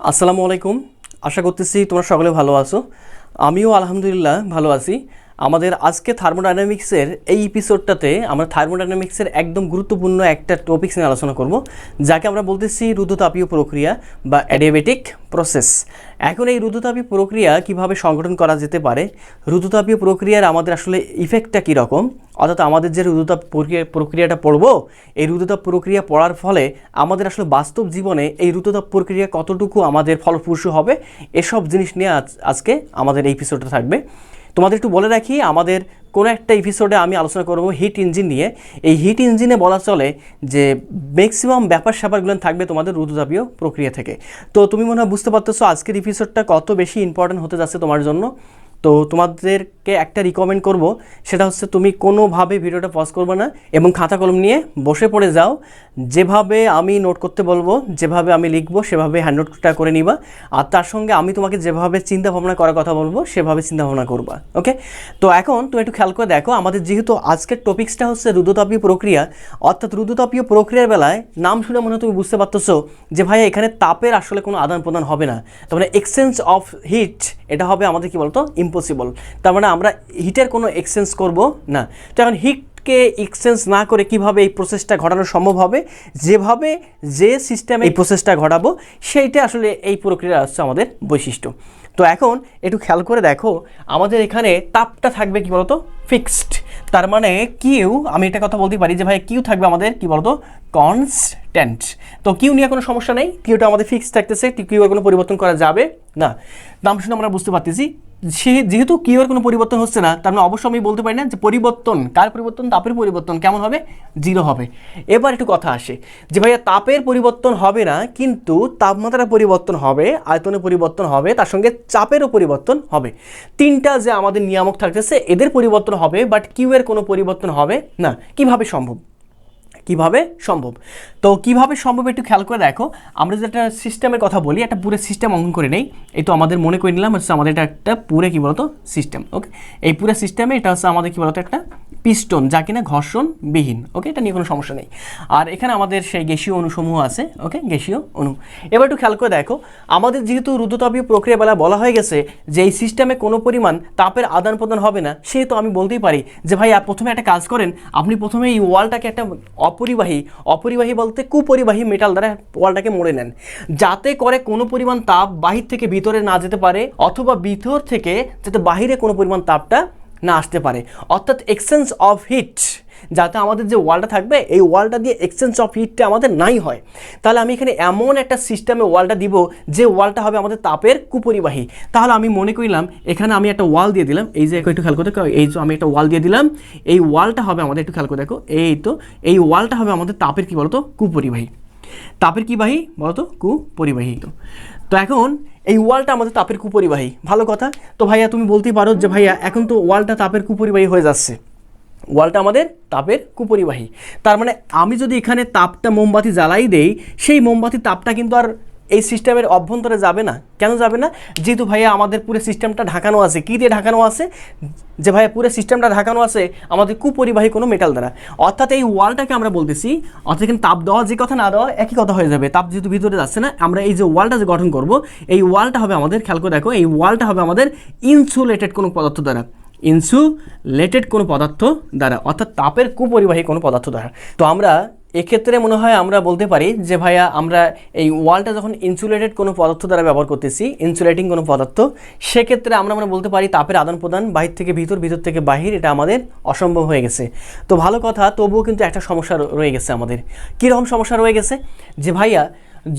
আসসালামু আলাইকুম। আশা করতেছি তোমরা সকলে ভালো আছো। আমিও আলহামদুলিল্লাহ ভালো আছি। আমাদের আজকে থার্মোডাইনামিক্সের এই এপিসোডটাতে আমরা থার্মোডাইনামিক্সের একদম গুরুত্বপূর্ণ একটা টপিকস নিয়ে আলোচনা করব, যাকে আমরা বলতেছি রুদ্ধতাপীয় প্রক্রিয়া বা অ্যাডিয়াবেটিক প্রসেস। এখন এই রুদ্ধতাপীয় প্রক্রিয়া কিভাবে সংগঠন করা যেতে পারে, রুদ্ধতাপীয় প্রক্রিয়ার আমাদের আসলে ইফেক্টটা কীরকম, অর্থাৎ আমাদের যে রুদ্ধতাপ প্রক্রিয়াটা পড়ব, এই রুদ্ধতাপ প্রক্রিয়া পড়ার ফলে আমাদের আসলে বাস্তব জীবনে এই রুদ্ধতাপ প্রক্রিয়া কতটুকু আমাদের ফলপ্রসূ হবে, এসব জিনিস নিয়ে আজকে আমাদের এই এপিসোডটা থাকবে। তোমাদের একটু বলে রাখি, আমাদের কোনো একটা এপিসোডে আমি আলোচনা করব হিট ইঞ্জিন নিয়ে। এই হিট ইঞ্জিনে বলা চলে যে ম্যাক্সিমাম ব্যাপার স্যাপারগুলো থাকবে তোমাদের রুদ্ধতাপীয় প্রক্রিয়া থেকে। তো তুমি মনে হয় বুঝতে পারতেছো আজকের এপিসোডটা কত বেশি ইম্পর্ট্যান্ট হতে যাচ্ছে তোমার জন্য। তো তোমাদেরকে একটা রিকমেন্ড করব, সেটা হচ্ছে তুমি কোনোভাবে ভিডিওটা পজ করবে না এবং খাতা কলম নিয়ে বসে পড়ে যাও। যেভাবে আমি নোট করতে বলবো, যেভাবে আমি লিখবো সেভাবে হ্যান্ড নোটটা করে নিবা। আর তার সঙ্গে আমি তোমাকে যেভাবে চিন্তা ভাবনা করার কথা বলবো সেভাবে চিন্তা ভাবনা করবা। ওকে, তো এখন তুমি একটু খেয়াল করে দেখো, আমাদের যেহেতু আজকের টপিক্সটা হচ্ছে রুদ্ধতাপীয় প্রক্রিয়া, অর্থাৎ রুদ্ধতাপীয় প্রক্রিয়ার বেলায় নাম শুনে মনে হয় তুমি বুঝতে পারতেছো যে ভাইয়া এখানে তাপের আসলে কোনো আদান প্রদান হবে না, তার মানে এক্সচেঞ্জ অফ হিট এটা হবে আমাদের কি বলতো ইম্পসিবল। তার মানে আমরা হিটের কোনো এক্সচেঞ্জ করব না। তো এখন হিটকে এক্সচেঞ্জ না করে কিভাবে এই প্রসেসটা ঘটানো সম্ভব হবে, যেভাবে যে সিস্টেমে এই প্রসেসটা ঘটাবো সেইটা আসলে এই প্রক্রিয়া হচ্ছে আমাদের বৈশিষ্ট্য। তো এখন একটু খেয়াল করে দেখো, আমাদের এখানে তাপটা থাকবে কি বলতো ফিক্সড। তার মানে কিউ, আমি এটা কথা বলতে পারি যে ভাই কিউ থাকবে আমাদের কি বলতো কনস্ট্যান্ট। তো কিউ নিয়ে কোনো সমস্যা নেই, কিউটা আমাদের ফিক্সড থাকতেছে, কিউ এর কোনো পরিবর্তন করা যাবে না। নাম শুনে আমরা বুঝতে পারতেছি যেহেতু কিউ এর কোনো পরিবর্তন হচ্ছে না, তার মানে অবশ্যই আমি বলতে পারি না যে পরিবর্তন, কার পরিবর্তন, তাপের পরিবর্তন কেমন হবে, জিরো হবে। এবার একটু কথা আসে যে ভাইয়া তাপের পরিবর্তন হবে না, কিন্তু তাপমাত্রার পরিবর্তন হবে, আয়তনের পরিবর্তন হবে, তার সঙ্গে চাপেরও পরিবর্তন হবে। তিনটা যে আমাদের নিয়ামক থাকতেছে এদের পরিবর্তন হবে, বাট কিউ এর কোনো পরিবর্তন হবে না। কিভাবে সম্ভব? কিভাবে সম্ভব? তো কিভাবে সম্ভব একটু খেয়াল করে দেখো, আমরা যে একটা সিস্টেমের কথা বলি, একটা পুরো সিস্টেম অঙ্কন করে নেই। এই তো আমাদের মনে করে নিলাম হচ্ছে আমাদের এটা একটা পুরো কী বলতো সিস্টেম। ওকে, এই পুরো সিস্টেমে এটা হচ্ছে আমাদের কী বলতো একটা পিস্টন, যা কিনা ঘর্ষণবিহীন। ওকে, এটা নিয়ে কোনো সমস্যা নেই। আর এখানে আমাদের সেই গ্যাসীয় অণুসমূহ আছে। ওকে, গ্যাসীয় অণু। এবার একটু খেয়াল করে দেখো, আমাদের যেহেতু রুদ্ধতাপীয় প্রক্রিয়া বেলা বলা হয়ে গেছে যে এই সিস্টেমে কোনো পরিমাণ তাপের আদান প্রদান হবে না, সেহেতু আমি বলতেই পারি যে ভাই প্রথমে একটা কাজ করেন, আপনি প্রথমে এই ওয়ালটাকে একটা অপরিবাহী বলতে কুপরিবাহী মেটাল দ্বারা ওয়ালটাকে মুড়ে নেন, যাতে করে কোনো পরিমাণ তাপ বাহির থেকে ভিতরে না যেতে পারে, অথবা ভিতর থেকে যাতে বাহিরে কোনো পরিমাণ তাপটা না আসতে পারে, অর্থাৎ এক্সচেঞ্জ অফ হিট, যাতে আমাদের যে ওয়ালটা থাকবে এই ওয়ালটা দিয়ে এক্সচেঞ্জ অফ হিটটা আমাদের নাই হয়। তাহলে আমি এখানে এমন একটা সিস্টেমে ওয়ালটা দিব যে ওয়ালটা হবে আমাদের তাপের কুপরিবাহী। তাহলে আমি মনে করলাম এখানে আমি একটা ওয়াল দিয়ে দিলাম, এই যে একটু খেয়াল করে দেখো, এই যে আমি একটা ওয়াল দিয়ে দিলাম, এই ওয়ালটা হবে আমাদের, একটু খেয়াল করে দেখো, এই তো এই ওয়ালটা হবে আমাদের তাপের কি বলতো কুপরিবাহী। তাপের কি বাহী বলতো কুপরিবাহী। তো এখন এই ওয়ালটা আমাদের তাপের কুপরিবাহী, ভালো কথা। তো ভাইয়া তুমি বলতেই পারো যে ভাইয়া এখন তো ওয়ালটা তাপের কুপরিবাহী হয়ে যাচ্ছে, ওয়ালটা আমাদের তাপের কুপরিবাহী। তার মানে আমি যদি এখানে তাপটা মোমবাতি জ্বালাই দেই, সেই মোমবাতির তাপটা কিন্তু আর এই সিস্টেমের অভ্যন্তরে যাবে না। কেন যাবে না? যেহেতু ভাইয়া আমাদের পুরো সিস্টেমটা ঢাকানো আছে, কী দিয়ে ঢাকানো আছে, যে ভাইয়া পুরো সিস্টেমটা ঢাকানো আছে আমাদের কুপরিবাহী কোনো মেটাল দ্বারা। অর্থাৎ এই ওয়ালটাকে আমরা বলতেছি, অর্থাৎ এখানে তাপ দেওয়া যে কথা না দেওয়া একই কথা হয়ে যাবে। তাপ যেহেতু ভিতরে যাচ্ছে না, আমরা এই যে ওয়ালটা যে গঠন করব, এই ওয়ালটা হবে আমাদের, খেয়াল করে দেখো, এই ওয়ালটা হবে আমাদের ইনসুলেটেড কোনো পদার্থ দ্বারা, ইনসুলেটেড কোনো পদার্থ দ্বারা, অর্থাৎ তাপের কুপরিবাহী কোনো পদার্থ দ্বারা। তো আমরা এক্ষেত্রে মনে হয় আমরা বলতে পারি যে ভাইয়া আমরা এই ওয়ালটা যখন ইনসুলেটেড কোনো পদার্থ দ্বারা ব্যবহার করতেছি, ইনসুলেটিং কোনো পদার্থ, সেক্ষেত্রে আমরা বলতে পারি তাপের আদান প্রদান বাহির থেকে ভিতর, ভিতর থেকে বাহির, এটা আমাদের অসম্ভব হয়ে গেছে। তো ভালো কথা, তবুও কিন্তু একটা সমস্যা রয়ে গেছে আমাদের। কীরকম সমস্যা রয়ে গেছে? যে ভাইয়া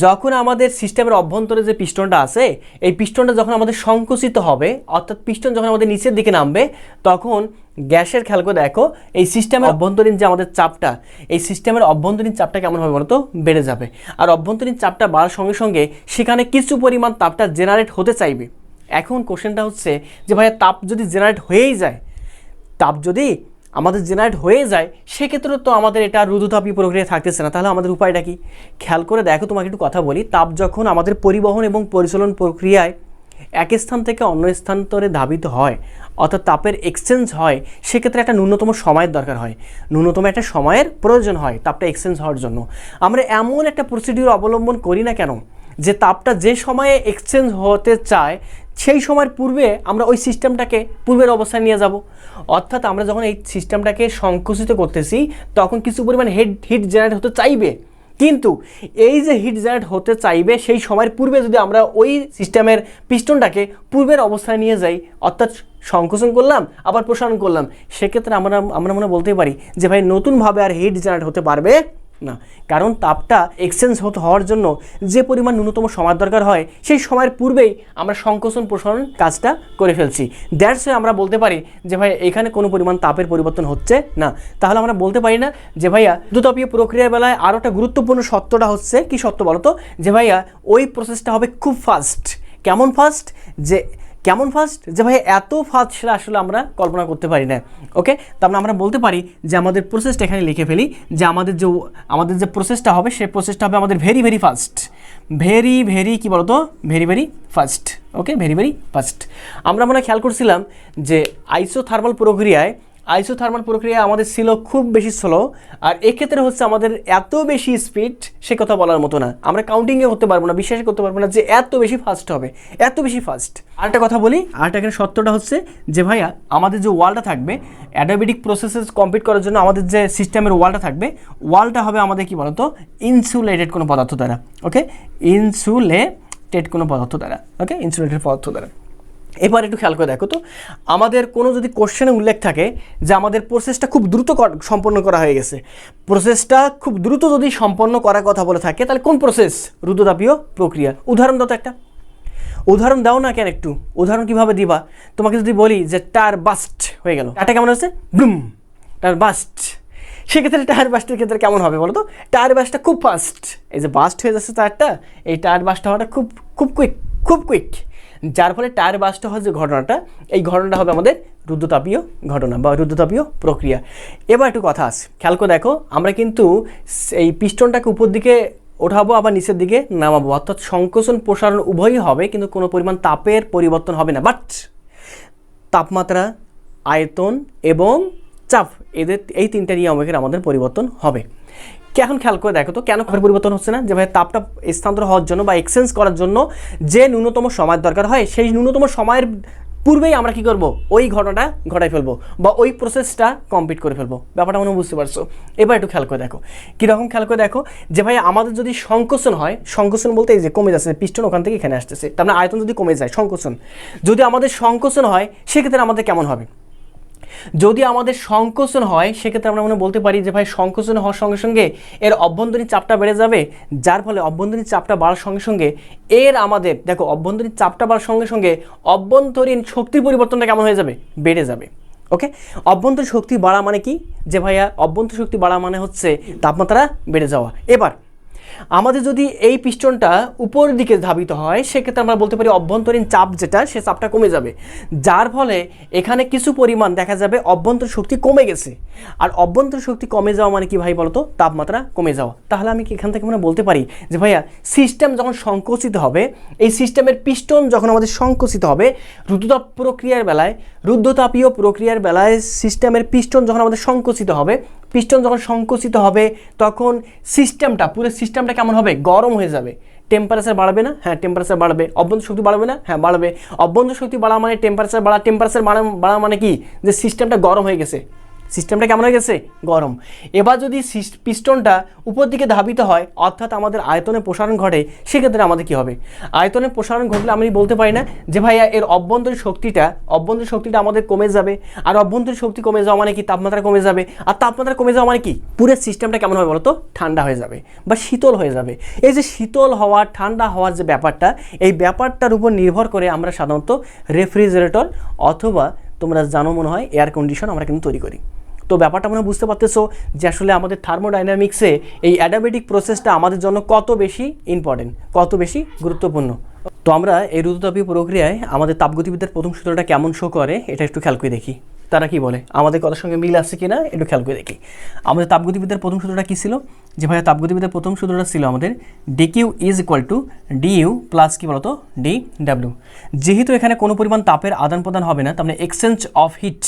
যখন আমাদের সিস্টেমের অভ্যন্তরে যে পিস্টনটা আছে, এই পিস্টনটা যখন আমাদের সংকুচিত হবে, অর্থাৎ পিস্টন যখন আমাদের নিচের দিকে নামবে, তখন গ্যাসের, খেয়াল করে দেখো, এই সিস্টেমের অভ্যন্তরীণ যে আমাদের চাপটা, এই সিস্টেমের অভ্যন্তরীণ চাপটা কেমন হবে বলতো বেড়ে যাবে। আর অভ্যন্তরীণ চাপটা বাড়ার সঙ্গে সঙ্গে সেখানে কিছু পরিমাণ তাপটা জেনারেট হতে চাইবে। এখন কোশ্চেনটা হচ্ছে যে ভাইয়া তাপ যদি জেনারেট হয়েই যায়, তাপ যদি আমাদের জেনারেট হয়ে যায়, সেক্ষেত্রে তো আমাদের এটা রুদ্ধতাপীয় প্রক্রিয়া থাকতেছে না। তাহলে আমাদের উপায়টা কি? খেয়াল করে দেখো, তোমাকে একটু কথা বলি, তাপ যখন আমাদের পরিবহন এবং পরিচালন প্রক্রিয়ায় এক স্থান থেকে অন্য স্থানান্তরে ধাবিত হয়, অর্থাৎ তাপের এক্সচেঞ্জ হয়, সেক্ষেত্রে একটা ন্যূনতম সময়ের দরকার হয়, ন্যূনতম একটা সময়ের প্রয়োজন হয় তাপটা এক্সচেঞ্জ হওয়ার জন্য। আমরা এমন একটা প্রসিডিউর অবলম্বন করি না কেন যে তাপটা যে সময়ে এক্সচেঞ্জ হতে চায় সেই সময়ের পূর্বে আমরা ওই সিস্টেমটাকে পূর্বের অবস্থায় নিয়ে যাব। অর্থাৎ আমরা যখন এই সিস্টেমটাকে সংকুচিত করতেছি তখন কিছু পরিমাণ হিট জেনারেট হতে চাইবে, কিন্তু এই যে হিট জেনারেট হতে চাইবে সেই সময়ের পূর্বে যদি আমরা ওই সিস্টেমের পিস্টনটাকে পূর্বের অবস্থায় নিয়ে যাই, অর্থাৎ সংকোচন করলাম আবার প্রসারণ করলাম, সেক্ষেত্রে আমরা মনে বলতেই পারি যে ভাই নতুনভাবে আর হিট জেনারেট হতে পারবে না, কারণ তাপটা এক্সচেঞ্জ হওয়ার জন্য যে পরিমাণ ন্যূনতম সময় দরকার হয় সেই সময়ের পূর্বেই আমরা সংকোচন প্রসারণ কাজটা করে ফেলছি। দ্যাটস ওয়াই আমরা বলতে পারি যে ভাই এখানে কোনো পরিমাণ তাপের পরিবর্তন হচ্ছে না। তাহলে আমরা বলতে পারি না যে ভাইয়া দ্রুততাপীয় প্রক্রিয়ার বেলায় আরও একটা গুরুত্বপূর্ণ সত্যটা হচ্ছে কি সত্য বলো তো, যে ভাইয়া ওই প্রসেসটা হবে খুব ফাস্ট। কেমন ফাস্ট? যে ভাই এত ফাস্ট সেটা আসলে আমরা কল্পনা করতে পারি না। ওকে, তারপরে আমরা বলতে পারি যে আমাদের প্রসেসটা এখানে লিখে ফেলি যে আমাদের যে প্রসেসটা হবে সেই প্রসেসটা হবে আমাদের ভেরি ভেরি ফাস্ট, ভেরি কি বলতো, ভেরি ফাস্ট। ওকে, ভেরি ফাস্ট। আমরা মনে খেয়াল করছিলাম যে আইসোথার্মাল প্রক্রিয়া আমাদের ছিল খুব বেশি স্লো, আর এক্ষেত্রে হচ্ছে আমাদের এত বেশি স্পিড সে কথা বলার মতো না, আমরা কাউন্টিংয়ে করতে পারবো না, বিশ্বাস করতে পারবো না যে এত বেশি ফাস্ট হবে, এত বেশি ফাস্ট। আরেকটা কথা বলি, আরেকটা এখানে সত্যটা হচ্ছে যে ভাইয়া আমাদের যে ওয়ালটা থাকবে অ্যাডাবেটিক প্রসেসেস কমপ্লিট করার জন্য আমাদের যে সিস্টেমের ওয়ালটা থাকবে, ওয়ালটা হবে আমাদের কি বলতো ইনসুলেটেড কোনো পদার্থ দ্বারা। ওকে, ইনসুলেটেড পদার্থ দ্বারা। এবার একটু খেয়াল করে দেখো তো, আমাদের কোনো যদি কোশ্চেনে উল্লেখ থাকে যে আমাদের প্রসেসটা খুব দ্রুত সম্পন্ন করা হয়ে গেছে, প্রসেসটা খুব দ্রুত যদি সম্পন্ন করার কথা বলে থাকে, তাহলে কোন প্রসেস? রুদ্রতাপীয় প্রক্রিয়া। উদাহরণ দাও তো একটা, উদাহরণ দাও না কেন, একটু উদাহরণ কীভাবে দিবা? তোমাকে যদি বলি যে টায়ার বাস্ট হয়ে গেল, টায়ারটা কেমন হচ্ছে? Bloom, tyre burst. সেক্ষেত্রে টায়ার বাস্টের ক্ষেত্রে কেমন হবে বলো তো? টায়ার বাস্টটা খুব ফাস্ট, এই যে বাস্ট হয়ে যাচ্ছে টায়ারটা, এই টায়ার বাস্ট হওয়াটা খুব কুইক, যার ফলে টায়ার বাস্ট হওয়ার যে ঘটনাটা, এই ঘটনাটা হবে আমাদের রুদ্রতাপীয় ঘটনা বা রুদ্রতাপীয় প্রক্রিয়া। এবার একটু কথা আছে, খেয়াল করে দেখো, আমরা কিন্তু এই পিস্টনটাকে উপর দিকে ওঠাবো আবার নিচের দিকে নামাবো, অর্থাৎ সংকোচন প্রসারণ উভয়ই হবে, কিন্তু কোনো পরিমাণ তাপের পরিবর্তন হবে না। বাট তাপমাত্রা, আয়তন এবং চাপ, এই তিনটা নিয়মের আমাদের পরিবর্তন হবে। এখন খেয়াল করে দেখো তো কেন তাপের পরিবর্তন হচ্ছে না? যে ভাই তাপটা স্থানান্তর হওয়ার জন্য বা এক্সচেঞ্জ করার জন্য যে ন্যূনতম সময় দরকার হয়, সেই ন্যূনতম সময়ের পূর্বেই আমরা কি করব? ওই ঘটনাটা ঘটাই ফেলবো বা ওই প্রসেসটা কমপ্লিট করে ফেলবো। ব্যাপারটা মনে বুঝতে পারছো? এবার একটু খেয়াল করে দেখো, কীরকম খেয়াল করে দেখো যে ভাই আমাদের যদি সংকোচন হয়, সংকোচন বলতে এই যে কমে যাচ্ছে পিস্টন ওখান থেকে এখানে আসতেছে, তার মানে আয়তন যদি কমে যায়, সংকোচন যদি আমাদের সংকোচন হয় সেক্ষেত্রে আমাদের কেমন হবে? যদি আমাদের সংকোচন হয় সেক্ষেত্রে আমরা বলতে পারি যে ভাই সংকোচন হওয়ার সঙ্গে সঙ্গে এর অভ্যন্তরীণ চাপটা বেড়ে যাবে, যার ফলে অভ্যন্তরীণ চাপটা বাড়ার সঙ্গে সঙ্গে এর আমাদের দেখো অভ্যন্তরীণ চাপটা বাড়ার সঙ্গে সঙ্গে অভ্যন্তরীণ শক্তির পরিবর্তনটা কেমন হয়ে যাবে? বেড়ে যাবে। ওকে, অভ্যন্তরীণ শক্তি বাড়া মানে কি? যে ভাইয়া অভ্যন্তরীণ শক্তি বাড়া মানে হচ্ছে তাপমাত্রা বেড়ে যাওয়া। এবার আমাদের যদি এই পিস্টনটা উপরের দিকে ধাবিত হয় সেক্ষেত্রে আমরা বলতে পারি অভ্যন্তরীণ চাপ যেটা, সে চাপটা কমে যাবে, যার ফলে এখানে কিছু পরিমাণ দেখা যাবে অভ্যন্তরীণ শক্তি কমে গেছে। আর অভ্যন্তরীণ শক্তি কমে যাওয়া মানে কি ভাই বলতো? তাপমাত্রা কমে যাওয়া। তাহলে আমি কি এখান থেকে বলতে পারি যে ভাইয়া সিস্টেম যখন সংকুচিত হবে, এই সিস্টেমের পিস্টন যখন আমাদের সংকুচিত হবে, রুদ্রতাপীয় প্রক্রিয়ার বেলায় সিস্টেমের পিস্টন যখন আমাদের সংকুচিত হবে, তখন পুরো সিস্টেমটা কেমন হবে? গরম হয়ে যাবে। টেম্পারেচার বাড়বে না? হ্যাঁ, টেম্পারেচার বাড়বে। অভ্যন্তরীণ শক্তি বাড়বে না? হ্যাঁ, বাড়বে। অভ্যন্তরীণ শক্তি বাড়া মানে টেম্পারেচার বাড়া মানে কি? যে সিস্টেমটা গরম হয়ে গেছে। সিস্টেমটা কেমন হয়ে গেছে? গরম। এবার যদি পিস্টনটা উপর দিকে ধাবিত হয়, অর্থাৎ আমাদের আয়তনে প্রসারণ ঘটে, সেক্ষেত্রে আমাদের কি হবে? আয়তনে প্রসারণ ঘটলে আমি বলতে পারি না যে ভাইয়া এর অভ্যন্তরীণ শক্তিটা আমাদের কমে যাবে। আর অভ্যন্তরীণ শক্তি কমে যাওয়া মানে কি? তাপমাত্রা কমে যাবে। আর তাপমাত্রা কমে যাওয়া মানে কি? পুরো সিস্টেমটা কেমন হবে বলতো? ঠান্ডা হয়ে যাবে বা শীতল হয়ে যাবে। এই যে শীতল হওয়া, ঠান্ডা হওয়ার যে ব্যাপারটা, এই ব্যাপারটার উপর নির্ভর করে আমরা সাধারণত রেফ্রিজারেটর অথবা তোমরা জানো মনে হয় এয়ার কন্ডিশন আমরা কিন্তু তৈরি করি। তো ব্যাপারটা বুঝতে পারতেছো যে আসলে আমাদের থার্মোডাইনামিক্সে এই অ্যাডাবেটিক প্রসেসটা আমাদের জন্য কত বেশি ইম্পর্টেন্ট, কত বেশি গুরুত্বপূর্ণ। তো আমরা এই রুদ্রতাপীয় প্রক্রিয়ায় আমাদের তাপগতিবিদ্যার প্রথম সূত্রটা কেমন শো করে এটা একটু খেয়াল করে দেখি। তারা কি বলে, আমাদের কথার সঙ্গে মিল আছে কিনা একটু খেয়াল করে দেখি। আমাদের তাপগতিবিদ্যার প্রথম সূত্রটা কী ছিল? যে ভাইয়া তাপগতিবিদ্যার প্রথম সূত্রটা ছিল আমাদের DQ is equal two DU plus কি বলতো ডি ডাব্লিউ। যেহেতু এখানে কোনো পরিমাণ তাপের আদান প্রদান হবে না, তার মানে এক্সচেঞ্জ অফ হিট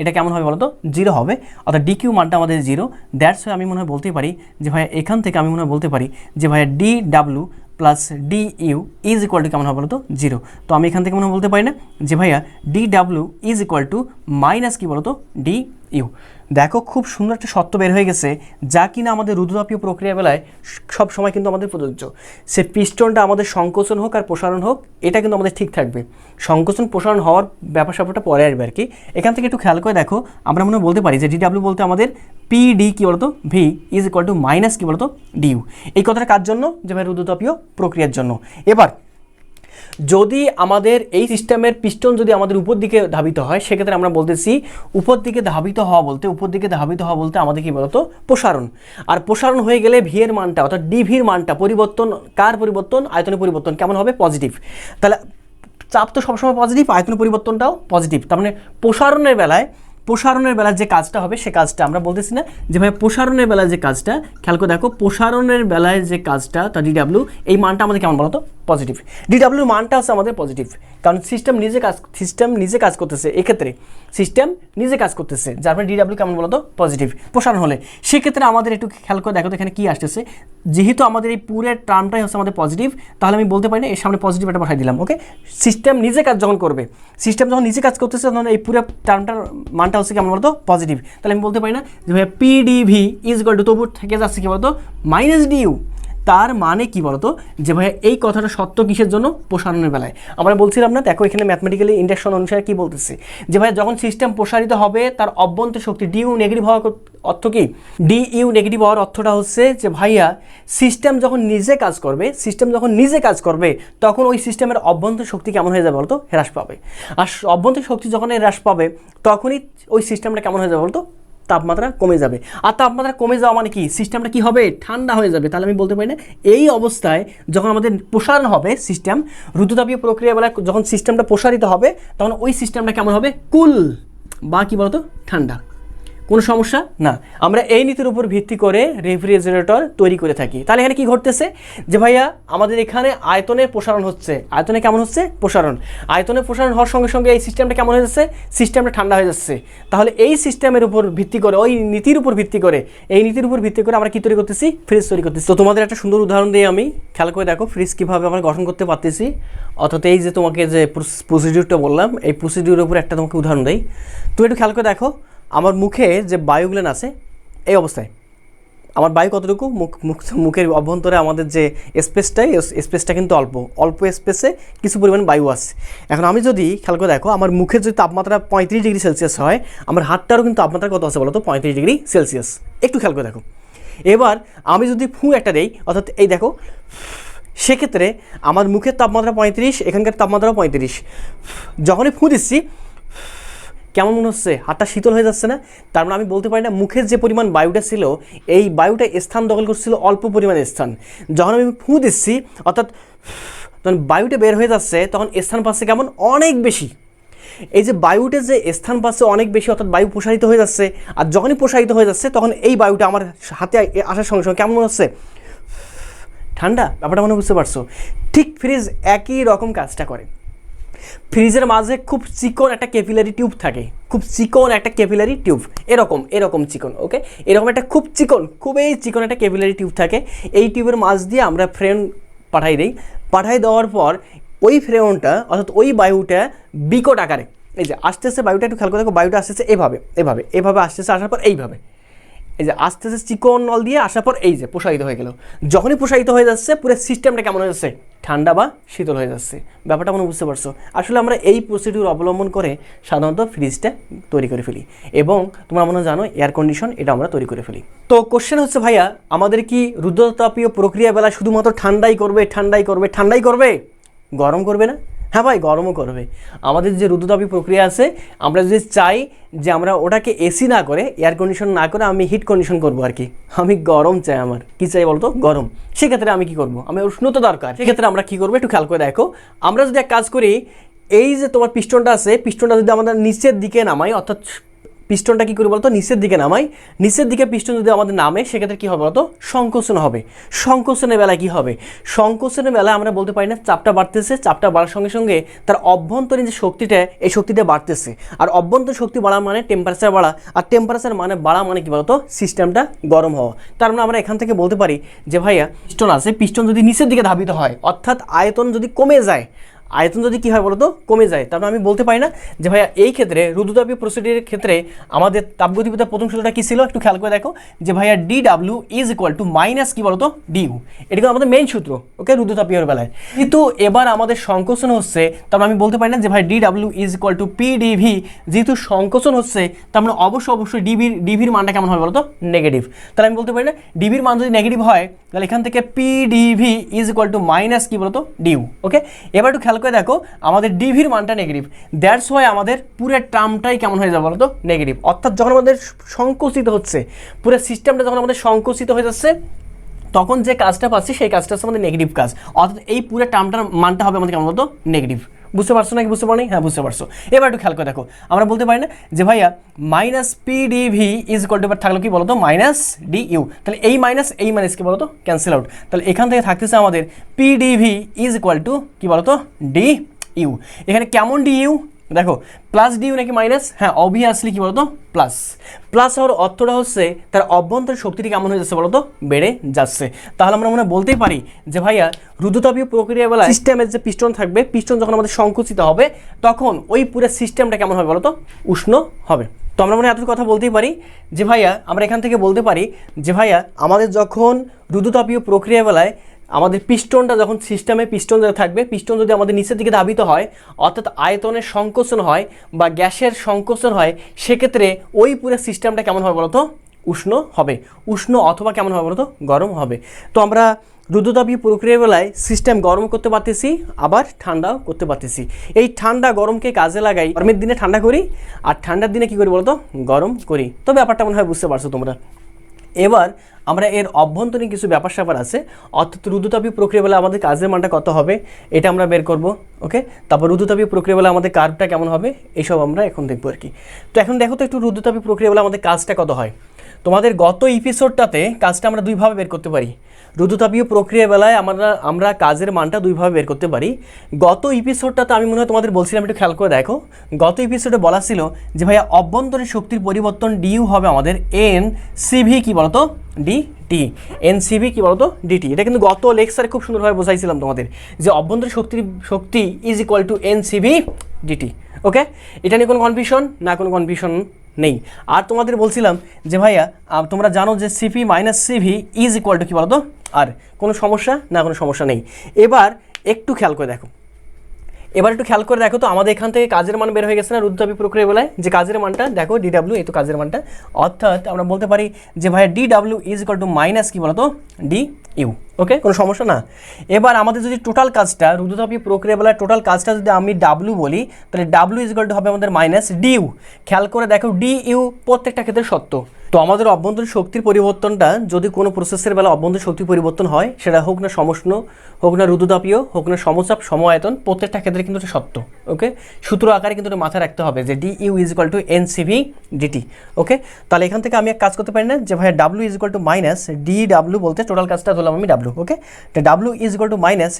এটা কেমন হবে বলতো? জিরো হবে, অর্থাৎ ডিকিউ মানটা আমাদের জিরো। দ্যাটস ওয়াই আমি বলতেই পারি যে ভাইয়া এখান থেকে আমি বলতে পারি যে ভাইয়া D W plus d U is equal to কেমন হবে বলতো 0। তো আমি এখান থেকে মনে বলতে পারি না যে ভাইয়া D W is equal to minus কী বলতো ডি ইউ। দেখো খুব সুন্দর একটা সত্য বের হয়ে গেছে, যা কিনা আমাদের রুদ্রতাপীয় প্রক্রিয়া বেলায় সব সময় কিন্তু আমাদের প্রযোজ্য। সে পিস্টনটা আমাদের সংকোচন হোক আর প্রসারণ হোক, এটা কিন্তু আমাদের ঠিক থাকবে। সংকোচন প্রসারণ হওয়ার ব্যাপার স্যাপারটা পরে আসবে আর কি। এখান থেকে একটু খেয়াল করে দেখো, আমরা মনে বলতে পারি যে ডি ডাব্লিউ বলতে আমাদের পি ডি কী বলতো V is equal to minus কী বলতো ডিউ। এই কথাটা কার জন্য? যে ভাই রুদ্রতাপীয় প্রক্রিয়ার জন্য। এবার যদি আমাদের এই সিস্টেমের পিস্টন যদি আমাদের উপর দিকে ধাবিত হয়, সেক্ষেত্রে আমরা বলতেছি উপর দিকে ধাবিত হওয়া বলতে আমাদের কি বলতো প্রসারণ। আর প্রসারণ হয়ে গেলে ভি এর মানটা অর্থাৎ ডিভির মানটা পরিবর্তন, কার পরিবর্তন? আয়তনের পরিবর্তন কেমন হবে? পজিটিভ। তাহলে চাপ তো সবসময় পজিটিভ, আয়তনের পরিবর্তনটাও পজিটিভ। তার মানে প্রসারণের বেলায় যে কাজটা হবে সে কাজটা আমরা বলতেছি না যে ভাই প্রসারণের বেলায় যে কাজটা, খেয়াল করে দেখো প্রসারণের বেলায় যে কাজটা তা ডিডাব্লিউ এই মানটা আমাদের কেমন বলতো পজিটিভ। ডিডাব্লিউর মানটা হচ্ছে আমাদের পজিটিভ, কারণ সিস্টেম নিজে কাজ করতেছে। এক্ষেত্রে সিস্টেম নিজে কাজ করতেছে, যার ফলে ডিডাব্লিউ কেমন বলতো পজিটিভ প্রসারণ হলে। সেক্ষেত্রে আমাদের একটু খেয়াল করে দেখো তো এখানে কী আসতেছে। যেহেতু আমাদের এই পুরো টার্মটাই হচ্ছে আমাদের পজিটিভ, তাহলে আমি বলতে পারি না এর সামনে পজিটিভ একটা বসাই দিলাম। ওকে, সিস্টেম নিজে কাজ যখন করবে, সিস্টেম যখন নিজে কাজ করতেছে তখন এই পুরো টার্মটার মানটা হচ্ছে কেমন বলতো পজিটিভ। তাহলে আমি বলতে পারি না যে ভাই পিডিভি ইজ ইকুয়াল টু, তবু থেকে যাচ্ছে কী বলতো মাইনাস ডিউ। তার মানে কি বলতো যে ভাই এই কথাটা সত্য কিসের জন্য? প্রসারণের বেলায়। আমরা বলছিলাম না, দেখো এখানে ম্যাথমেটিক্যালি ইন্ডাকশন অনুসারে কি বলতেছে যে ভাই যখন সিস্টেম প্রসারিত হবে তার অভ্যন্তর শক্তি ডিউ নেগেটিভ হওয়ার অর্থ কি? ডি ইউ নেগেটিভ হওয়ার অর্থটা হচ্ছে যে ভাইয়া সিস্টেম যখন নিজে কাজ করবে তখন ওই সিস্টেমের অভ্যন্তর শক্তি কেমন হয়ে যাবে বলতো? হ্রাস পাবে। আর অভ্যন্তর শক্তি যখন হ্রাস পাবে তখনই ওই সিস্টেমটা কেমন হয়ে যাবে বলতো? তাপমাত্রা কমে যাবে। আর তাপমাত্রা কমে যাওয়া মানে কি? সিস্টেমটা কি হবে? ঠান্ডা হয়ে যাবে। তাহলে আমি বলতে পারি না এই অবস্থায় যখন আমাদের প্রসারণ হবে সিস্টেম, রুদ্রতাপীয় প্রক্রিয়া বেলায় যখন সিস্টেমটা প্রসারিত হবে তখন ওই সিস্টেমটা কেমন হবে? কুল বা কি বলতো ঠান্ডা। কোনো সমস্যা না। আমরা এই নীতির উপর ভিত্তি করে রেফ্রিজারেটর তৈরি করে থাকি। তাহলে এখানে কি ঘটতেছে যে ভাইয়া আমাদের এখানে আয়তনের প্রসারণ হচ্ছে। আয়তনে কেমন হচ্ছে? প্রসারণ। আয়তনের প্রসারণ হওয়ার সঙ্গে সঙ্গে এই সিস্টেমটা কেমন হয়ে যাচ্ছে? সিস্টেমটা ঠান্ডা হয়ে যাচ্ছে। তাহলে এই সিস্টেমের উপর ভিত্তি করে, এই নীতির উপর ভিত্তি করে আমরা কি তৈরি করতেছি? ফ্রিজ তৈরি করতেছি। তো তোমাদের একটা সুন্দর উদাহরণ দিয়ে আমি খেয়াল করে দেখো ফ্রিজ কীভাবে আমরা গঠন করতে পারতেছি। অর্থাৎ এই যে তোমাকে যে প্রসিডিউরটা বললাম, এই প্রসিডিউরের উপর একটা তোমাকে উদাহরণ দেই। তুমি একটু খেয়াল করে দেখো আমার মুখে যে বায়ুগুলো আছে এই অবস্থায়, আমার বায়ু কতটুকু? মুখের অভ্যন্তরে আমাদের যে স্পেসটা কিন্তু অল্প স্পেসে কিছু পরিমাণ বায়ু আছে। এখন আমি যদি খেয়াল করে দেখো আমার মুখের যদি তাপমাত্রা 35 ডিগ্রি সেলসিয়াস হয়, আমার হাতটারও কিন্তু তাপমাত্রা কত আছে বলো তো? 35 ডিগ্রি সেলসিয়াস। একটু খেয়াল করে দেখো। এবার আমি যদি ফু একটা দেই, অর্থাৎ এই দেখো, সেক্ষেত্রে আমার মুখের তাপমাত্রা 35, এখানকার তাপমাত্রাও 35। যখনই ফু দিচ্ছি কেমন মনে হচ্ছে? হাতটা শীতল হয়ে যাচ্ছে না? তার মানে আমি বলতে পারি না মুখের যে পরিমাণ বায়ুটা ছিল এই বায়ুটা স্থান দখল করছিল অল্প পরিমাণে স্থান। যখন আমি ফু দিচ্ছি অর্থাৎ যখন বায়ুটা বের হয়ে যাচ্ছে তখন স্থান পাচ্ছে কেমন? অনেক বেশি। এই যে বায়ুটা যে স্থান পাচ্ছে অনেক বেশি, অর্থাৎ বায়ু প্রসারিত হয়ে যাচ্ছে। আর যখনই প্রসারিত হয়ে যাচ্ছে তখন এই বায়ুটা আমার হাতে আসার সঙ্গে সঙ্গে কেমন মনে হচ্ছে? ঠান্ডা। ব্যাপারটা মনে বুঝতে পারছো? ঠিক ফ্রিজ একই রকম কাজটা করে। ফ্রিজের মাঝে খুব চিকন একটা ক্যাপিলারি টিউব থাকে, এরকম চিকন। ওকে, এরকম একটা খুবই চিকন একটা ক্যাপিলারি টিউব থাকে। এই টিউবের মাঝ দিয়ে আমরা ফ্রেন পাঠাই দেওয়ার পর ওই ফ্রেনটা অর্থাৎ ওই বায়ুটা বিকট আকারে এই যে আসতেছে, বায়ুটা একটু খেয়াল করে দেখো, বায়ুটা আসতেছে এভাবে আসতেছে, আসার পর এইভাবে এই যে আসতেছে চিকন নল দিয়ে আসার পর এই যে প্রসারিত হয়ে গেল। যখনই প্রসারিত হয়ে যাচ্ছে পুরো সিস্টেমটা কেমন হয়ে যাচ্ছে? ঠান্ডা বা শীতল হয়ে যাচ্ছে। ব্যাপারটা মনে বুঝতে পারছো? আসলে আমরা এই প্রসিডিউর অবলম্বন করে সাধারণত ফ্রিজটা তৈরি করে ফেলি, এবং তোমরা মনে জানো এয়ার কন্ডিশন এটা আমরা তৈরি করে ফেলি। তো কোশ্চেন হচ্ছে ভাইয়া আমাদের কি রুদ্রতাপীয় প্রক্রিয়া বেলা শুধুমাত্র ঠান্ডাই করবে, গরম করবে না? হ্যাঁ ভাই, গরমও করবে। আমাদের যে রুদ্রতাপীয় প্রক্রিয়া আছে আমরা যদি চাই যে আমরা ওটাকে এসি না করে এয়ার কন্ডিশন না করে আমি হিট কন্ডিশন করবো আর কি, আমি গরম চাই, আমার কী চাই বলতো? গরম। সেক্ষেত্রে আমি কী করবো? আমি উষ্ণতা দরকার। সেক্ষেত্রে আমরা কী করবো? একটু খেয়াল করে দেখো, আমরা যদি এক কাজ করি, এই যে তোমার পিস্টনটা আছে, পিস্টনটা যদি আমরা নিচের দিকে নামাই, অর্থাৎ পিস্টনটা কী করি বলতো নিচের দিকে নামাই, নিচের দিকে পিস্টন যদি আমাদের নামে সেক্ষেত্রে কী হবে বলতো সংকোচন হবে। সংকোচনের বেলায় কী হবে, সংকোচনের বেলায় আমরা বলতে পারি না চাপটা বাড়তেছে, চাপটা বাড়ার সঙ্গে সঙ্গে তার অভ্যন্তরীণ যে শক্তিটা এই শক্তিটা বাড়তেছে, আর অভ্যন্তরীণ শক্তি বাড়া মানে টেম্পারেচার বাড়া, আর টেম্পারেচার মানে বাড়া মানে কী বলতো সিস্টেমটা গরম হওয়া। তার মানে আমরা এখান থেকে বলতে পারি যে ভাইয়া পিস্টন আছে, পিস্টন যদি নিচের দিকে ধাবিত হয় অর্থাৎ আয়তন যদি কমে যায়, আয়তন যদি কী হয় বলতো কমে যায়, তারপরে আমি বলতে পারি না যে ভাইয়া এই ক্ষেত্রে রুদ্ধতাপীয় প্রসিডিউরের ক্ষেত্রে আমাদের তাপগতিবিদ্যার প্রথম সূত্রটা কী ছিল একটু খেয়াল করে দেখো যে ভাইয়া DW is equal to minus কী বলতো ডিউ, এটা কিন্তু আমাদের মেইন সূত্র ওকে রুদ্ধতাপীয়র বেলায়। কিন্তু এবার আমাদের সংকোচন হচ্ছে, তারপর আমি বলতে পারি না যে ভাই DW is equal two PdV, যেহেতু সংকোচন হচ্ছে তার মানে অবশ্যই ডিভির মানটা কেমন হবে বলতো নেগেটিভ। তাহলে আমি বলতে পারি না ডিভির মান যদি নেগেটিভ হয় তাহলে এখান থেকে PdV is equal to minus কী বলতো ডিউ। ওকে, এবার একটু খেয়াল করে দেখো আমাদের ডিভির মানটা নেগেটিভ, দ্যাটস ওয়াই আমাদের পুরো টার্মটাই কেমন হয়ে যাবে বলতো নেগেটিভ। অর্থাৎ যখন আমাদের সংকুচিত হচ্ছে পুরো সিস্টেমটা, যখন আমাদের সংকুচিত হয়ে যাচ্ছে তখন যে কাজটা পাচ্ছি সেই কাজটা হচ্ছে আমাদের নেগেটিভ কাজ, অর্থাৎ এই পুরো টার্মটার মানটা হবে আমাদের কেমন বলতো নেগেটিভ। বুঝতে পারছো নাকি বুঝতে পারো? হ্যাঁ বুঝতে পারছো। এবার একটু খেয়াল করে দেখো আমরা বলতে পারি না যে ভাইয়া minus PdV is equal two, এবার থাকলো কি বলতো মাইনাস DU, তাহলে এই মাইনাস কি বলতো ক্যান্সেল আউট, তাহলে এখান থেকে থাকতেছে আমাদের PdV ইজ ইকুয়াল টু কি বলতো DU। এখানে কেমন DU দেখো প্লাস ডিউ নাকি মাইনাস, হ্যাঁ অবভিয়াসলি কি বলতো প্লাস। প্লাস হওয়ার অর্থটা হচ্ছে তার অভ্যন্তরীণ শক্তিটি কেমন হয়ে যাচ্ছে বলতো বেড়ে যাচ্ছে। তাহলে আমরা মনে বলতেই পারি যে ভাইয়া রুদ্ধতাপীয় প্রক্রিয়া বেলায় সিস্টেমের যে পিস্টন থাকবে, পিস্টন যখন আমাদের সংকুচিত হবে তখন ওই পুরো সিস্টেমটা কেমন হবে বলতো উষ্ণ হবে। তো আমরা মনে এতটুকু কথা বলতেই পারি যে ভাইয়া আমরা এখান থেকে বলতে পারি যে ভাইয়া আমাদের যখন রুদ্ধতাপীয় প্রক্রিয়া বেলায় আমাদের পিস্টনটা যখন সিস্টেমে পিস্টন থাকবে, পিস্টন যদি আমাদের নিচের দিকে ধাবিত হয় অর্থাৎ আয়তনের সংকোচন হয় বা গ্যাসের সংকোচন হয়, সেক্ষেত্রে ওই পুরো সিস্টেমটা কেমন হবে বলতো উষ্ণ হবে, উষ্ণ অথবা কেমন হবে বলতো গরম হবে। তো আমরা রুদ্ধতাপীয় প্রক্রিয়ার বেলায় সিস্টেম গরম করতে পারতেছি আবার ঠান্ডাও করতে পারতেছি। এই ঠান্ডা গরমকে কাজে লাগাই, গরমের দিনে ঠান্ডা করি আর ঠান্ডার দিনে কী করি বলতো গরম করি। তো ব্যাপারটা মনে হয় বুঝতে পারছো তোমরা। এবার আমরা এর অভ্যন্তরীণ কিছু ব্যাপার স্যাপার আছে, অর্থাৎ রুদ্ধতাপীয় প্রক্রিয়া বেলা আমাদের কাজের মানটা কত হবে এটা আমরা বের করব। ওকে, তারপর রুদ্ধতাপীয় প্রক্রিয়া বেলা আমাদের কার্ভটা কেমন হবে এইসব আমরা এখন দেখবো আর কি। তো এখন দেখো তো একটু রুদ্ধতাপীয় প্রক্রিয়া বেলা আমাদের কাজটা কত হয়। তোমাদের গত এপিসোডটাতে কাজটা আমরা দুইভাবে বের করতে পারি। রুদ্ধতাপীয় প্রক্রিয়া বেলায় আমরা কাজের মানটা দুইভাবে বের করতে পারি। গত এপিসোডটাতে আমি মনে হয় তোমাদের বলছিলাম একটু খেয়াল করে দেখো, গত এপিসোডে বলা ছিল যে ভাইয়া অভ্যন্তরীণ শক্তির পরিবর্তন ডিউ হবে আমাদের NCV কি বলতো DT, NCV কি বলতো DT। এটা কিন্তু গত লেকচারে খুব সুন্দরভাবে বোঝাইছিলাম তোমাদের যে অভ্যন্তরীণ শক্তি is equal to NCV DT। Okay, এটা নিয়ে কোনো কনফিউশন না, কোনো কনফিউশন নেই। আর তোমাদের বলছিলাম যে ভাইয়া তোমরা জানো যে CP minus CV is equal to কী বলতো আর, কোনো সমস্যা না, কোনো সমস্যা নেই। এবার একটু খেয়াল করে দেখো, তো আমাদের এখান থেকে কাজের মান বের হয়ে গেছে না রুদ্ধতাপীয় প্রক্রিয়া বেলায়, যে কাজের মানটা দেখো DW, এই তো কাজের মানটা, অর্থাৎ আমরা বলতে পারি যে ভাইয়া DW is equal to minus কী বলতো DU। ওকে, কোনো সমস্যা না। এবার আমাদের যদি টোটাল কাজটা রুদ্ধতাপীয় প্রক্রিয়া বেলায় টোটাল কাজটা যদি আমি W বলি তাহলে W ইজ ইকুয়াল টু হবে আমাদের মাইনাস DU। খেয়াল করে দেখো DU প্রত্যেকটা ক্ষেত্রে সত্য। তো আমাদের অভ্যন্তরীণ শক্তির পরিবর্তনটা যদি কোনো প্রসেসের বেলা অভ্যন্তরীণ শক্তির পরিবর্তন হয়, সেটা হোক না সমষ্ণ, হোক না রুদ্ধতাপীয়, হোক না সমচাপ, সম আয়তন, প্রত্যেকটা ক্ষেত্রে কিন্তু এটা সত্য। ওকে, সূত্র আকারে কিন্তু এটা মাথায় রাখতে হবে যে DU is equal to NCV DT। ওকে, তাহলে এখান থেকে আমি এক কাজ করতে পারি না যে ভাইয়া W is equal to minus DW বলতে টোটাল কাজটা ধরলাম আমি W। ওকে, তো W is equal to minus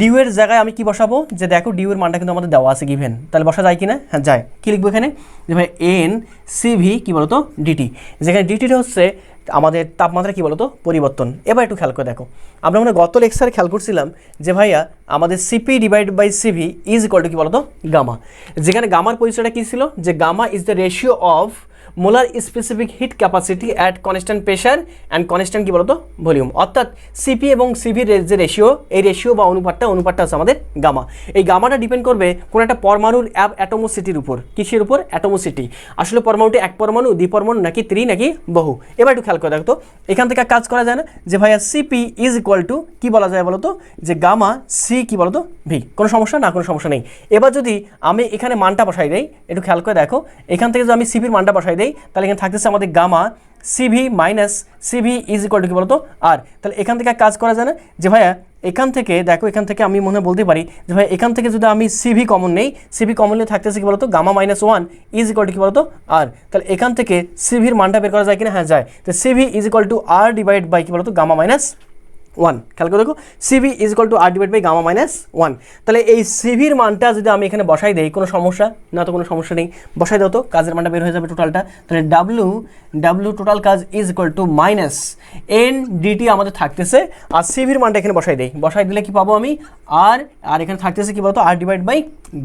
DU এর জায়গায় আমি কি বসাবো, যে দেখো DU এর মানটা কিন্তু আমাদের দেওয়া আছে গিভেন, তাহলে বসা যায় কি না? হ্যাঁ যায়। কি লিখবো এখানে যে ভাই NCV কি বলতো DT, যেখানে DTটা হচ্ছে আমাদের তাপমাত্রা কি বলতো পরিবর্তন। এবার একটু খেয়াল করে দেখো, আমরা মানে গত লেকচারে খেয়াল করছিলাম যে ভাইয়া আমাদের CP divide by CV is equal to কি বলতো গামা, যেখানে গামার পরিচয়টা কী ছিল যে gamma is the ratio of molar specific heat capacity at constant pressure and constant কী বলতো ভলিউম। অর্থাৎ CP এবং CVর যে রেশিও, এই রেশিও বা অনুপাতটা হচ্ছে আমাদের গামা। এই গামাটা ডিপেন্ড করবে কোনো একটা পরমাণুর অ্যাটমোসিটির উপর। কিসের উপর? অ্যাটমোসিটি। আসলে পরমাণুটি এক পরমাণু, দ্বিপরমাণু নাকি ত্রি নাকি বহু। এবার একটু খেয়াল করে দেখো তো, এখান থেকে কাজ করা যায় না যে ভাইয়া CP ইজ ইকুয়াল টু কী বলা যায় বলতো যে গামা C কী বলতো V। কোনো সমস্যা না, কোনো সমস্যা নেই। এবার যদি আমি এখানে মানটা বসাই দেই, একটু খেয়াল করে দেখো, এখান থেকে যদি আমি CPর মানটা বসাই দেই তাহলে এখানে থাকতেছে আমাদের gamma CV minus CV is equal to কী বলতো আর। তাহলে এখান থেকে কাজ করা যায় না যে ভাইয়া এখান থেকে দেখো, এখান থেকে আমি মনে হয় বলতে পারি যে ভাই এখান থেকে যদি আমি সিভি কমন নেই, সিভি কমন নিয়ে থাকতেছে কি বলতো gamma minus one is equal to কি বলতো আর। তাহলে এখান থেকে সিভির মানটা বের করা যায় কিনা, হ্যাঁ যায়। তো CV is equal to R divide by কি বলতো গামা মাইনাস ওয়ান। খেয়াল করে দেখো CV is equal to R divide by gamma minus one. তাহলে এই সিভির মানটা যদি আমি এখানে বসাই দেই কোনো সমস্যা না, তো কোনো সমস্যা নেই, বসাই দাও তো, কাজের মানটা বের হয়ে যাবে টোটালটা। তাহলে ডাব্লু টোটাল কাজ is equal to minus n dT আমাদের থাকতেছে, আর সিভির মানটা এখানে বসাই দেই, বসাই দিলে কি পাবো আমি আর এখানে থাকতেছে কি বলতো আর ডিভাইড বাই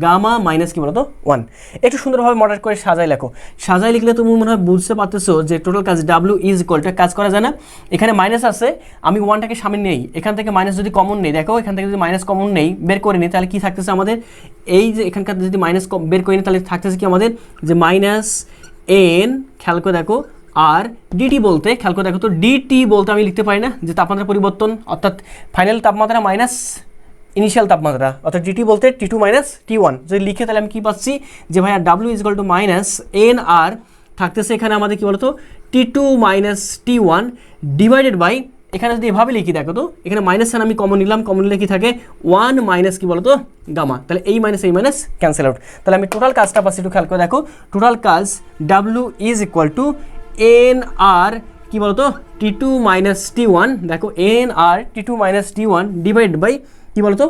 গামা মাইনাস কি বলতো ওয়ান। একটু সুন্দরভাবে মডারেট করে সাজাই লেখো, সাজাই লিখলে তুমি মনে হয় বুঝতে পারতেছো যে টোটাল কাজ ডাব্লু ইজ ইকুয়াল টু, কাজ করা যায় না, এখানে মাইনাস আছে, আমি ওয়ানটাকে সামনে নেই, এখান থেকে মাইনাস যদি কমন নেই, দেখো এখান থেকে যদি মাইনাস কমন নেই, বের করে নিই, তাহলে কি থাকতেছে আমাদের এই যে এখানকার যদি মাইনাস বের করে নিই তাহলে থাকতেছে কি আমাদের যে মাইনাস এন, খেয়াল করে দেখো, আর ডিটি বলতে খেয়াল করে দেখো তো ডিটি বলতে আমি লিখতে পারি না যে তাপমাত্রা পরিবর্তন, অর্থাৎ ফাইনাল তাপমাত্রা মাইনাস ইনিশিয়াল তাপমাত্রা, অর্থাৎ টি বলতে T2 মাইনাস T1 যদি লিখে তাহলে আমি কী পাচ্ছি যে ভাইয়া W is equal to minus N R থাকতেছে এখানে আমাদের কী বলতো T2 minus T1 divided by, এখানে যদি এভাবে লিখি দেখো তো এখানে মাইনাস আমি কমন নিলাম, কমন নিলে কি থাকে 1 মাইনাস কি বলতো গামা, তাহলে এই মাইনাস ক্যান্সেল আউট। তাহলে আমি টোটাল কাজটা পাচ্ছি, একটু খেয়াল করে দেখো, টোটাল কাজ W is equal to N R কি বলতো T2 মাইনাস T1, দেখো N R T2 minus T1 divide by কি বলতো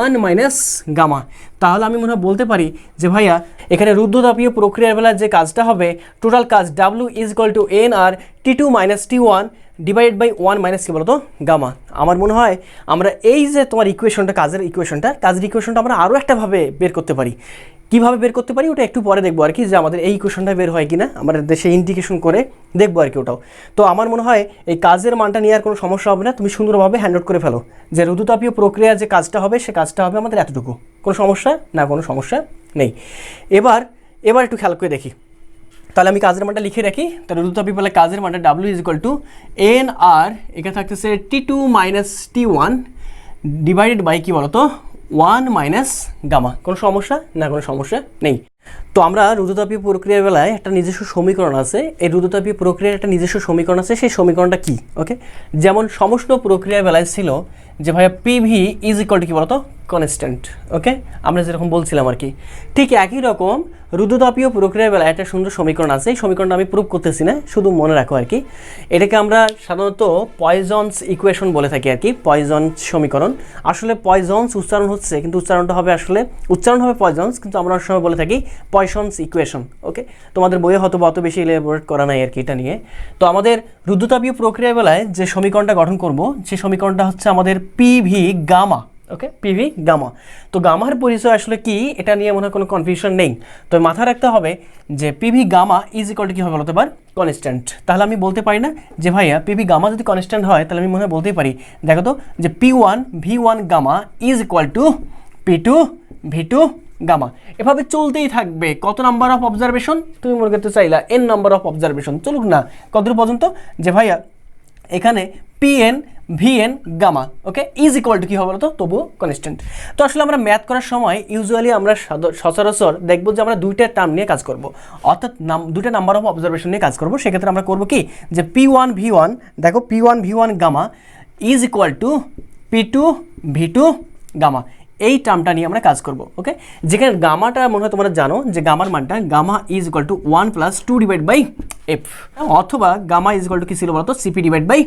1 মাইনাস গামা। তাহলে আমি মনে হয় বলতে পারি যে ভাইয়া এখানে রুদ্ধতাপীয় প্রক্রিয়ার বেলা যে কাজটা হবে টোটাল কাজ W is equal to N R T2 minus T1 divide by 1 minus কি বলতো গামা। আমার মনে হয় আমরা এই যে তোমার ইকুয়েশনটা, কাজের ইকুয়েশনটা আমরা আরও একটাভাবে বের করতে পারি। কীভাবে বের করতে পারি ওটা একটু পরে দেখবো আর কি, যে আমাদের এই ইকুয়েশনটা বের হয় কিনা আমাদের দেশে ইন্ডিকেশন করে দেখবো আর কি ওটাও। তো আমার মনে হয় এই কাজের মানটা নিয়ে আর কোনো সমস্যা হবে না, তুমি সুন্দরভাবে হ্যান্ড আউট করে ফেলো যে রুদ্ধতাপীয় প্রক্রিয়া যে কাজটা হবে সে কাজটা হবে আমাদের এতটুকু, কোনো সমস্যা না, কোনো সমস্যা নেই। এবার একটু খেয়াল করে দেখি, তাহলে আমি কাজের মানটা লিখে রাখি। তাহলে রুদ্ধতাপীয় বলে কাজের মানটা W is equal to N R এখানে থাকতেছে T2 minus T1 divided by কি বলতো 1 মাইনাস গামা। কোনো সমস্যা না, কোনো সমস্যা নেই। তো আমরা রুদ্ধতাপীয় প্রক্রিয়ার বেলায় একটা নিজস্ব সমীকরণ আছে, এই রুদ্ধতাপীয় প্রক্রিয়ার একটা নিজস্ব সমীকরণ আছে, সেই সমীকরণটা কি ওকে, যেমন সমষ্ণ প্রক্রিয়ার বেলায় ছিল যে ভাইয়া পিভি ইজ ইকুয়াল টু কি বলতো কনস্ট্যান্ট, ওকে আমরা যেরকম বলছিলাম আর কি, ঠিক একই রকম রুদ্ধতাপীয় প্রক্রিয়ার বেলায় একটা সুন্দর সমীকরণ আছে। এই সমীকরণটা আমি প্রুভ করতেছি না, শুধু মনে রাখো আর কি। এটাকে আমরা সাধারণত পয়জনস ইকুয়েশন বলে থাকি আর কি, পয়জনস সমীকরণ। আসলে পয়জনস উচ্চারণ হচ্ছে, কিন্তু উচ্চারণটা হবে আসলে উচ্চারণ হবে পয়জনস, কিন্তু আমরা অনেক সময় বলে থাকি পয়সনস ইকুয়েশন, ওকে। তোমাদের বইয়ে হয়তো অত বেশি ইলাবোরেট করা নাই আর কি এটা নিয়ে। তো আমাদের রুদ্ধতাপীয় প্রক্রিয়ার বেলায় যে সমীকরণটা গঠন করব সেই সমীকরণটা হচ্ছে আমাদের পিভি গামা, ওকে পিভি গামা। তো গামার পরিচয় আসলে কি এটা নিয়ে মনে হয় কোনো কনফিউশন নেই, তো মাথায় রাখতে হবে যে PV gamma is equal to কী হবে বলতে পার কনস্ট্যান্ট। তাহলে আমি বলতে পারি না যে ভাইয়া পিভি গামা যদি কনস্ট্যান্ট হয় তাহলে আমি মনে হয় বলতেই পারি, দেখো তো যে P1 V1 gamma is equal to P2 V2 gamma. এভাবে চলতেই থাকবে। কত নাম্বার অফ অবজারভেশন তুমি মনে করতে চাইলা n নাম্বার অফ অবজারভেশন, চলুক না কতদূর পর্যন্ত যে ভাইয়া এখানে PN VN gamma okay is equal to কী হবে বলতো তবুও কনস্ট্যান্ট। তো আসলে আমরা ম্যাথ করার সময় ইউজুয়ালি আমরা সচরাচর দেখবো যে আমরা দুইটা টার্ম নিয়ে কাজ করব, অর্থাৎ দুইটা নাম্বার অফ অবজারভেশন নিয়ে কাজ করব। সেক্ষেত্রে আমরা করবো কি যে P1 V1, দেখো P1 V1 gamma is equal to P2 V2 gamma, এই টার্মটা নিয়ে আমরা কাজ করব, ওকে। যেখানে গামাটা মনে হয় তোমরা জানো যে গামার মানটা gamma is equal to 1 plus 2 divide by f, অথবা গামা ইজ ইকুয়াল টু কী ছিল বলতো সিপি ডিভাইড বাই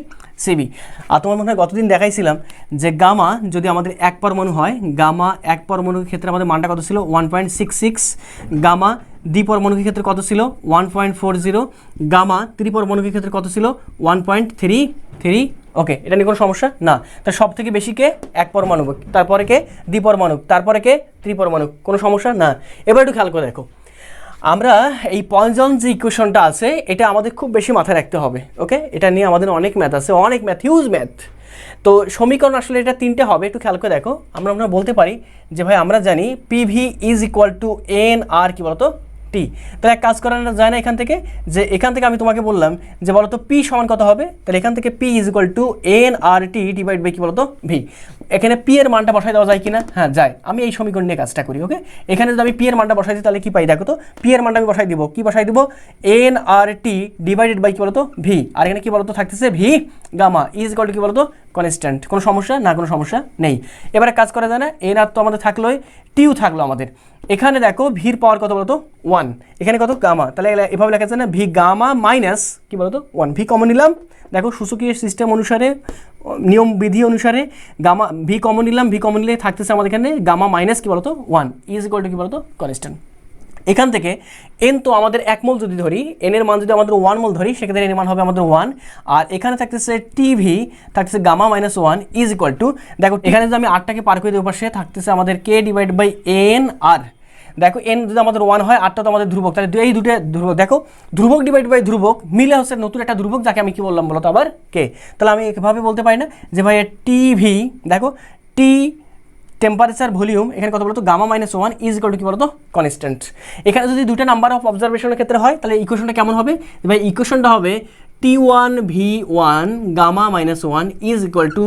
সিবি। আর তোমার মনে হয় গতদিন দেখাইছিলাম যে গামা যদি আমাদের এক পরমাণু হয়, গামা এক পরমাণুর ক্ষেত্রে আমাদের মানটা কত ছিল 1.66, গামা দ্বিপরমাণুর ক্ষেত্রে কত ছিল 1.40, গামা ত্রিপরমাণুর ক্ষেত্রে কত ছিল 1.33, ওকে। এটা নিয়ে কোনো সমস্যা না। তা সব থেকে বেশি কে এক পরমাণু, তারপরে কে দ্বিপরমাণু, তারপরে কে ত্রিপরমাণু, কোনো সমস্যা না। এবার একটু খেয়াল করে দেখো, আমরা এই পয়জন যে ইকুয়েশনটা আছে এটা আমাদের খুব বেশি মাথায় রাখতে হবে, ওকে। এটা নিয়ে আমাদের অনেক ম্যাথ আছে, অনেক ম্যাথ, হিউজ ম্যাথ। তো সমীকরণ আসলে এটা তিনটে হবে, একটু খেয়াল করে দেখো। আমরা বলতে পারি যে ভাই আমরা জানি PV is equal to N R কি বলতো টি। তাহলে এক কাজ করা যায় না এখান থেকে, যে এখান থেকে আমি তোমাকে বললাম যে বলো তো পি সমান কত হবে, তাহলে এখান থেকে P is equal to N R T divide by কি বলো তো ভি। এখানে পি এর মানটা বসাই দেওয়া যায় কিনা, হ্যাঁ যায়। আমি এই সমীকরণ নিয়ে কাজটা করি। ওকে, এখানে যদি আমি পি এর মানটা বসাই দিই তাহলে কি পাই দেখো তো, পি এর মানটা আমি বসাই দিব, কি বসাই দিব, n R T divided by কি বলো তো ভি। আর এখানে কি বলো তো থাকতেছে V gamma is equal to কি বলো তো কনস্ট্যান্ট। কোনো সমস্যা না, কোনো সমস্যা নেই। এবারে কাজ করা যায় না, এন আর তো আমাদের থাকলোই, টিও থাকলো আমাদের। এখানে দেখো ভির পাওয়ার কত বলতো 1, এখানে কত গামা, তাহলে এভাবে লেখা যায় না ভি গামা মাইনাস কি বলতো 1। ভি কমন নিলাম, দেখো সূচকীয় সিস্টেম অনুসারে নিয়ম বিধি অনুসারে গামা ভি কমন নিলাম, ভি কমন নিলে থাকতেছে আমাদের এখানে গামা মাইনাস কি বলতো 1 ইজ ইকুয়াল টু কি বলতো কনস্ট্যান্ট। এখান থেকে এন তো আমাদের 1 মোল যদি ধরি, এন এর মান যদি আমাদের 1 মোল ধরি সেক্ষেত্রে এন এর মান হবে আমাদের 1। আর এখানে থাকতেছে টিভি থাকতেছে gamma minus 1 is equal to, দেখো এখানে যদি আমি আটটাকে পার করে দেবো পাশে থাকতেছে আমাদের কে ডিভাইড বাই এন আর। দেখো এন যদি আমাদের 1 হয়, আটটা তো আমাদের ধ্রুবক, তাহলে এই দুটো ধ্রুবক, দেখো ধ্রুবক ডিভাইড বাই ধ্রুবক মিলে হচ্ছে নতুন একটা ধ্রুবক, যাকে আমি কি বললাম বলো তো আবার কে। তাহলে আমি এভাবে বলতে পারি না যে ভাই টিভি, দেখো টি টেম্পারেচার ভলিউম এখানে কত বলতো gamma minus 1 is equal to কি বলতো কনস্ট্যান্ট। এখানে যদি দুটো নাম্বার অফ অবজারভেশনের ক্ষেত্রে হয় তাহলে ইকুয়েশনটা কেমন হবে, ভাই ইকুয়েশনটা হবে T1 V1 gamma minus 1 is equal to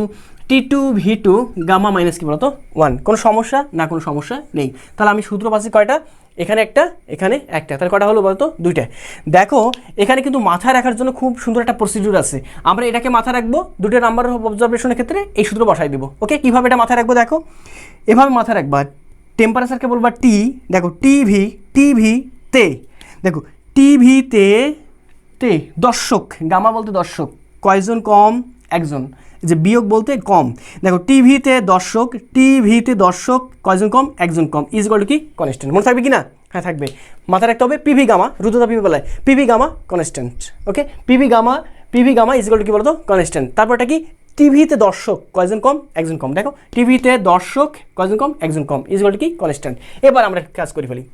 T2 V2 gamma minus কি বলতো 1। কোনো সমস্যা না, কোনো সমস্যা নেই। তাহলে আমি সূত্র পাচ্ছি কয়টা, এখানে একটা এখানে একটা, তাহলে কয়টা হলো বলতো দুইটা। দেখো এখানে কিন্তু মাথায় রাখার জন্য খুব সুন্দর একটা প্রসিডিউর আছে, আমরা এটাকে মাথায় রাখবো দুটো নাম্বার অফ অবজারভেশনের ক্ষেত্রে এই সূত্র বসাই দিব। ওকে, কীভাবে এটা মাথায় রাখবো, দেখো এভাবে মাথায় রাখবা, টেম্পারেচারকে বলবা টি, দেখো টিভি, টিভিতে, দেখো টিভিতে তে দর্শক, গামা বলতে দর্শক, কয়জন কম একজন, যে বিয়োগ বলতে কম, দেখো টিভিতে দর্শক, টিভিতে দর্শক কয়জন কম একজন কম ইজ ইকুয়াল টু কি কনস্ট্যান্ট। মনে থাকবে কি না, হ্যাঁ থাকবে। মাথায় রাখতে হবে পিভি গামা, রুদ্রতা পিভি বেলায় PV gamma constant. Okay, PV gamma is equal to কি বলতো কনস্ট্যান্ট। তারপরটা কি, টিভিতে দর্শক কয়জন কম একজন কম, দেখো টিভিতে দর্শক কয়জন কম একজন কম ইজ ইকুয়াল টু কি কনস্ট্যান্ট। এবার আমরা কাজ করে ফেলি।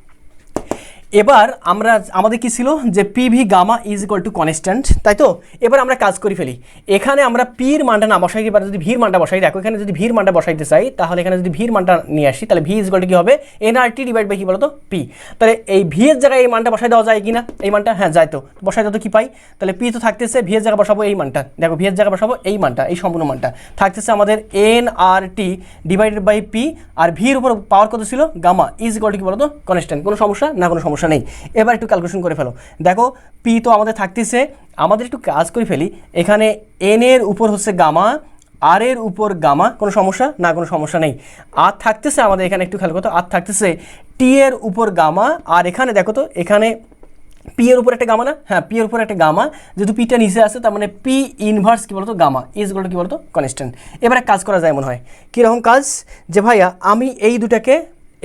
এবার আমরা আমাদের কি ছিল যে PV gamma is equal to constant, তাই তো। এবার আমরা কাজ করে ফেলি, এখানে আমরা পির মানটা না বসাই, এবার যদি ভির মানটা বসাই, দেখো এখানে যদি ভির মানটা বসাইতে চাই তাহলে এখানে যদি ভির মানটা নিয়ে আসি তাহলে ভি ইজ ইকুয়াল টু কি হবে এনআরটি ডিভাইড বাই কি বলতো পি। তাহলে এই ভি এর জায়গায় এই মানটা বসাই দেওয়া যায় কি না, এই মানটা হ্যাঁ যায়, তো বসাই দাও তো কি পাই, তাহলে পি তো থাকতেছে, ভি এর জায়গায় বসাবো এই মানটা, দেখো ভি এর জায়গায় বসাবো এই মানটা, এই সম্পূর্ণ মানটা থাকতেছে আমাদের এনআরটি ডিভাইডেড বাই পি, আর ভির উপর পাওয়ার কত ছিল গামা ইজ ইকুয়াল টু কি বলতো কনস্ট্যান্ট। কোনো সমস্যা না, কোনো সমস্যা নেই। এবার একটু ক্যালকুলেশন করে ফেলো, দেখো পি তো আমাদের থাকতেছে, আমাদের একটু কাজ করে ফেলি, এখানে এন এর উপর হচ্ছে গামা, আর এর উপর গামা, কোনো সমস্যা না, কোনো সমস্যা নেই। আর থাকতেছে আমাদের এখানে একটু খেয়াল করতো, আর থাকতেছে টি এর উপর গামা, আর এখানে দেখো তো এখানে পি এর উপর একটা গামা না, হ্যাঁ পি এর উপর একটা গামা, যেহেতু পিটা নিচে আছে তার মানে পি ইনভার্স কি বলতো গামা ইজ ইকুয়াল টু কি বলতো কনস্ট্যান্ট। এবারে কাজ করা যায় মনে হয়, কীরকম কাজ, যে ভাইয়া আমি এই দুটাকে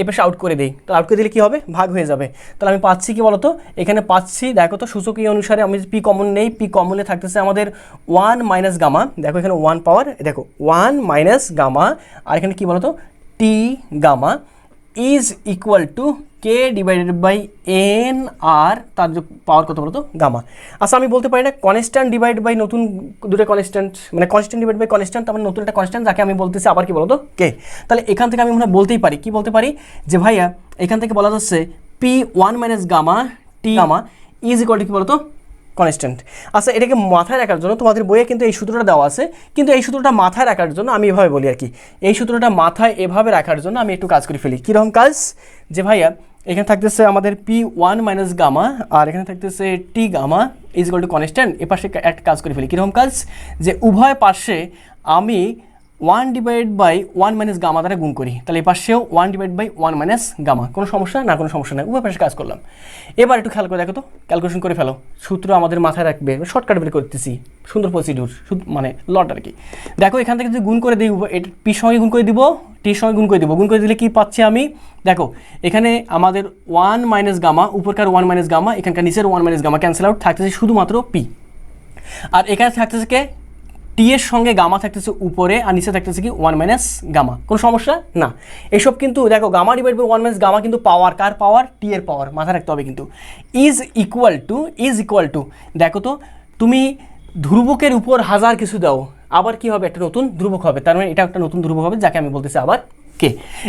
এ পাশে আউট করে দিই, তো আউট করে দিলে কী হবে ভাগ হয়ে যাবে, তাহলে আমি পাচ্ছি কি বলতো, এখানে পাচ্ছি দেখো তো সূচকীয় অনুসারে আমি পি কমন নেই, পি কমনে থাকতেছে আমাদের 1 মাইনাস গামা, দেখো এখানে 1 পাওয়ার, দেখো 1 মাইনাস গামা, আর এখানে কী বলতো T gamma is equal to K divided by N R তার যে পাওয়ার কত বলতো গামা। আচ্ছা আমি বলতে পারি না কনস্ট্যান্ট ডিভাইড বাই নতুন দুটো কনস্ট্যান্ট, মানে কনস্ট্যান্ট ডিভাইড বাই কনস্ট্যান্ট, তার মানে নতুন একটা কনস্ট্যান্ট যাকে আমি বলতেছি আবার কি বলতো কে। তাহলে এখান থেকে আমি মনে হয় বলতেই পারি, কি বলতে পারি, যে ভাইয়া এখান থেকে বলা যাচ্ছে P 1 minus gamma T gamma is equal to কি বলতো কনস্ট্যান্ট। আচ্ছা এটাকে মাথায় রাখার জন্য তোমাদের বইয়ে কিন্তু এই সূত্রটা দেওয়া আছে, কিন্তু এই সূত্রটা মাথায় রাখার জন্য আমি এভাবে বলি আর কি, এই সূত্রটা মাথায় এভাবে রাখার জন্য আমি একটু কাজ করে ফেলি। কীরকম কাজ, যে ভাইয়া এখানে থাকতেছে আমাদের পি 1 মাইনাস গামা, আর এখানে থাকতেছে T gamma is equal to constant. এ পাশে একটা কাজ করে ফেলি, কীরকম কাজ, যে উভয় পাশে আমি 1 ডিভাইড বাই 1 মাইনাস গামা দ্বারা গুণ করি, তাহলে এই পাশেও 1 ডিভাইড বাই 1 মাইনাস গামা, কোনো সমস্যা না, কোনো সমস্যা নেই, উভয় পাশে কাজ করলাম। এবার একটু খেয়াল করে দেখো তো, ক্যালকুলেশন করে ফেলো, সূত্র আমাদের মাথায় রাখবে, শর্টকাট বের করতেছি, সুন্দর প্রসিডিউর, মানে লট আর কি। দেখো এখান থেকে যদি গুণ করে দিই, পির সঙ্গে গুণ করে দিব, টির সঙ্গে গুণ করে দিব, গুণ করে দিলে কি পাচ্ছি আমি, দেখো এখানে আমাদের 1 মাইনাস গামা, উপরকার 1 মাইনাস গামা, এখানকার নিচের 1 মাইনাস গামা ক্যান্সেল আউট, থাকতেছে শুধুমাত্র পি, আর এখানে থাকতেছে কে টি এর সঙ্গে গামা থাকতেছে উপরে, আর নিচে থাকতেছে কি 1 মাইনাস গামা, কোনো সমস্যা না। এসব কিন্তু দেখো gamma divide by 1 minus gamma কিন্তু পাওয়ার, কার পাওয়ার, টি এর পাওয়ার, মাথায় রাখতে হবে কিন্তু। ইজ ইকুয়াল টু দেখো তো তুমি ধ্রুবকের উপর হাজার কিছু দাও, আবার কি হবে একটা নতুন ধ্রুবক হবে, তার মানে এটা একটা নতুন ধ্রুবক হবে যাকে আমি বলতেছি আবার কে।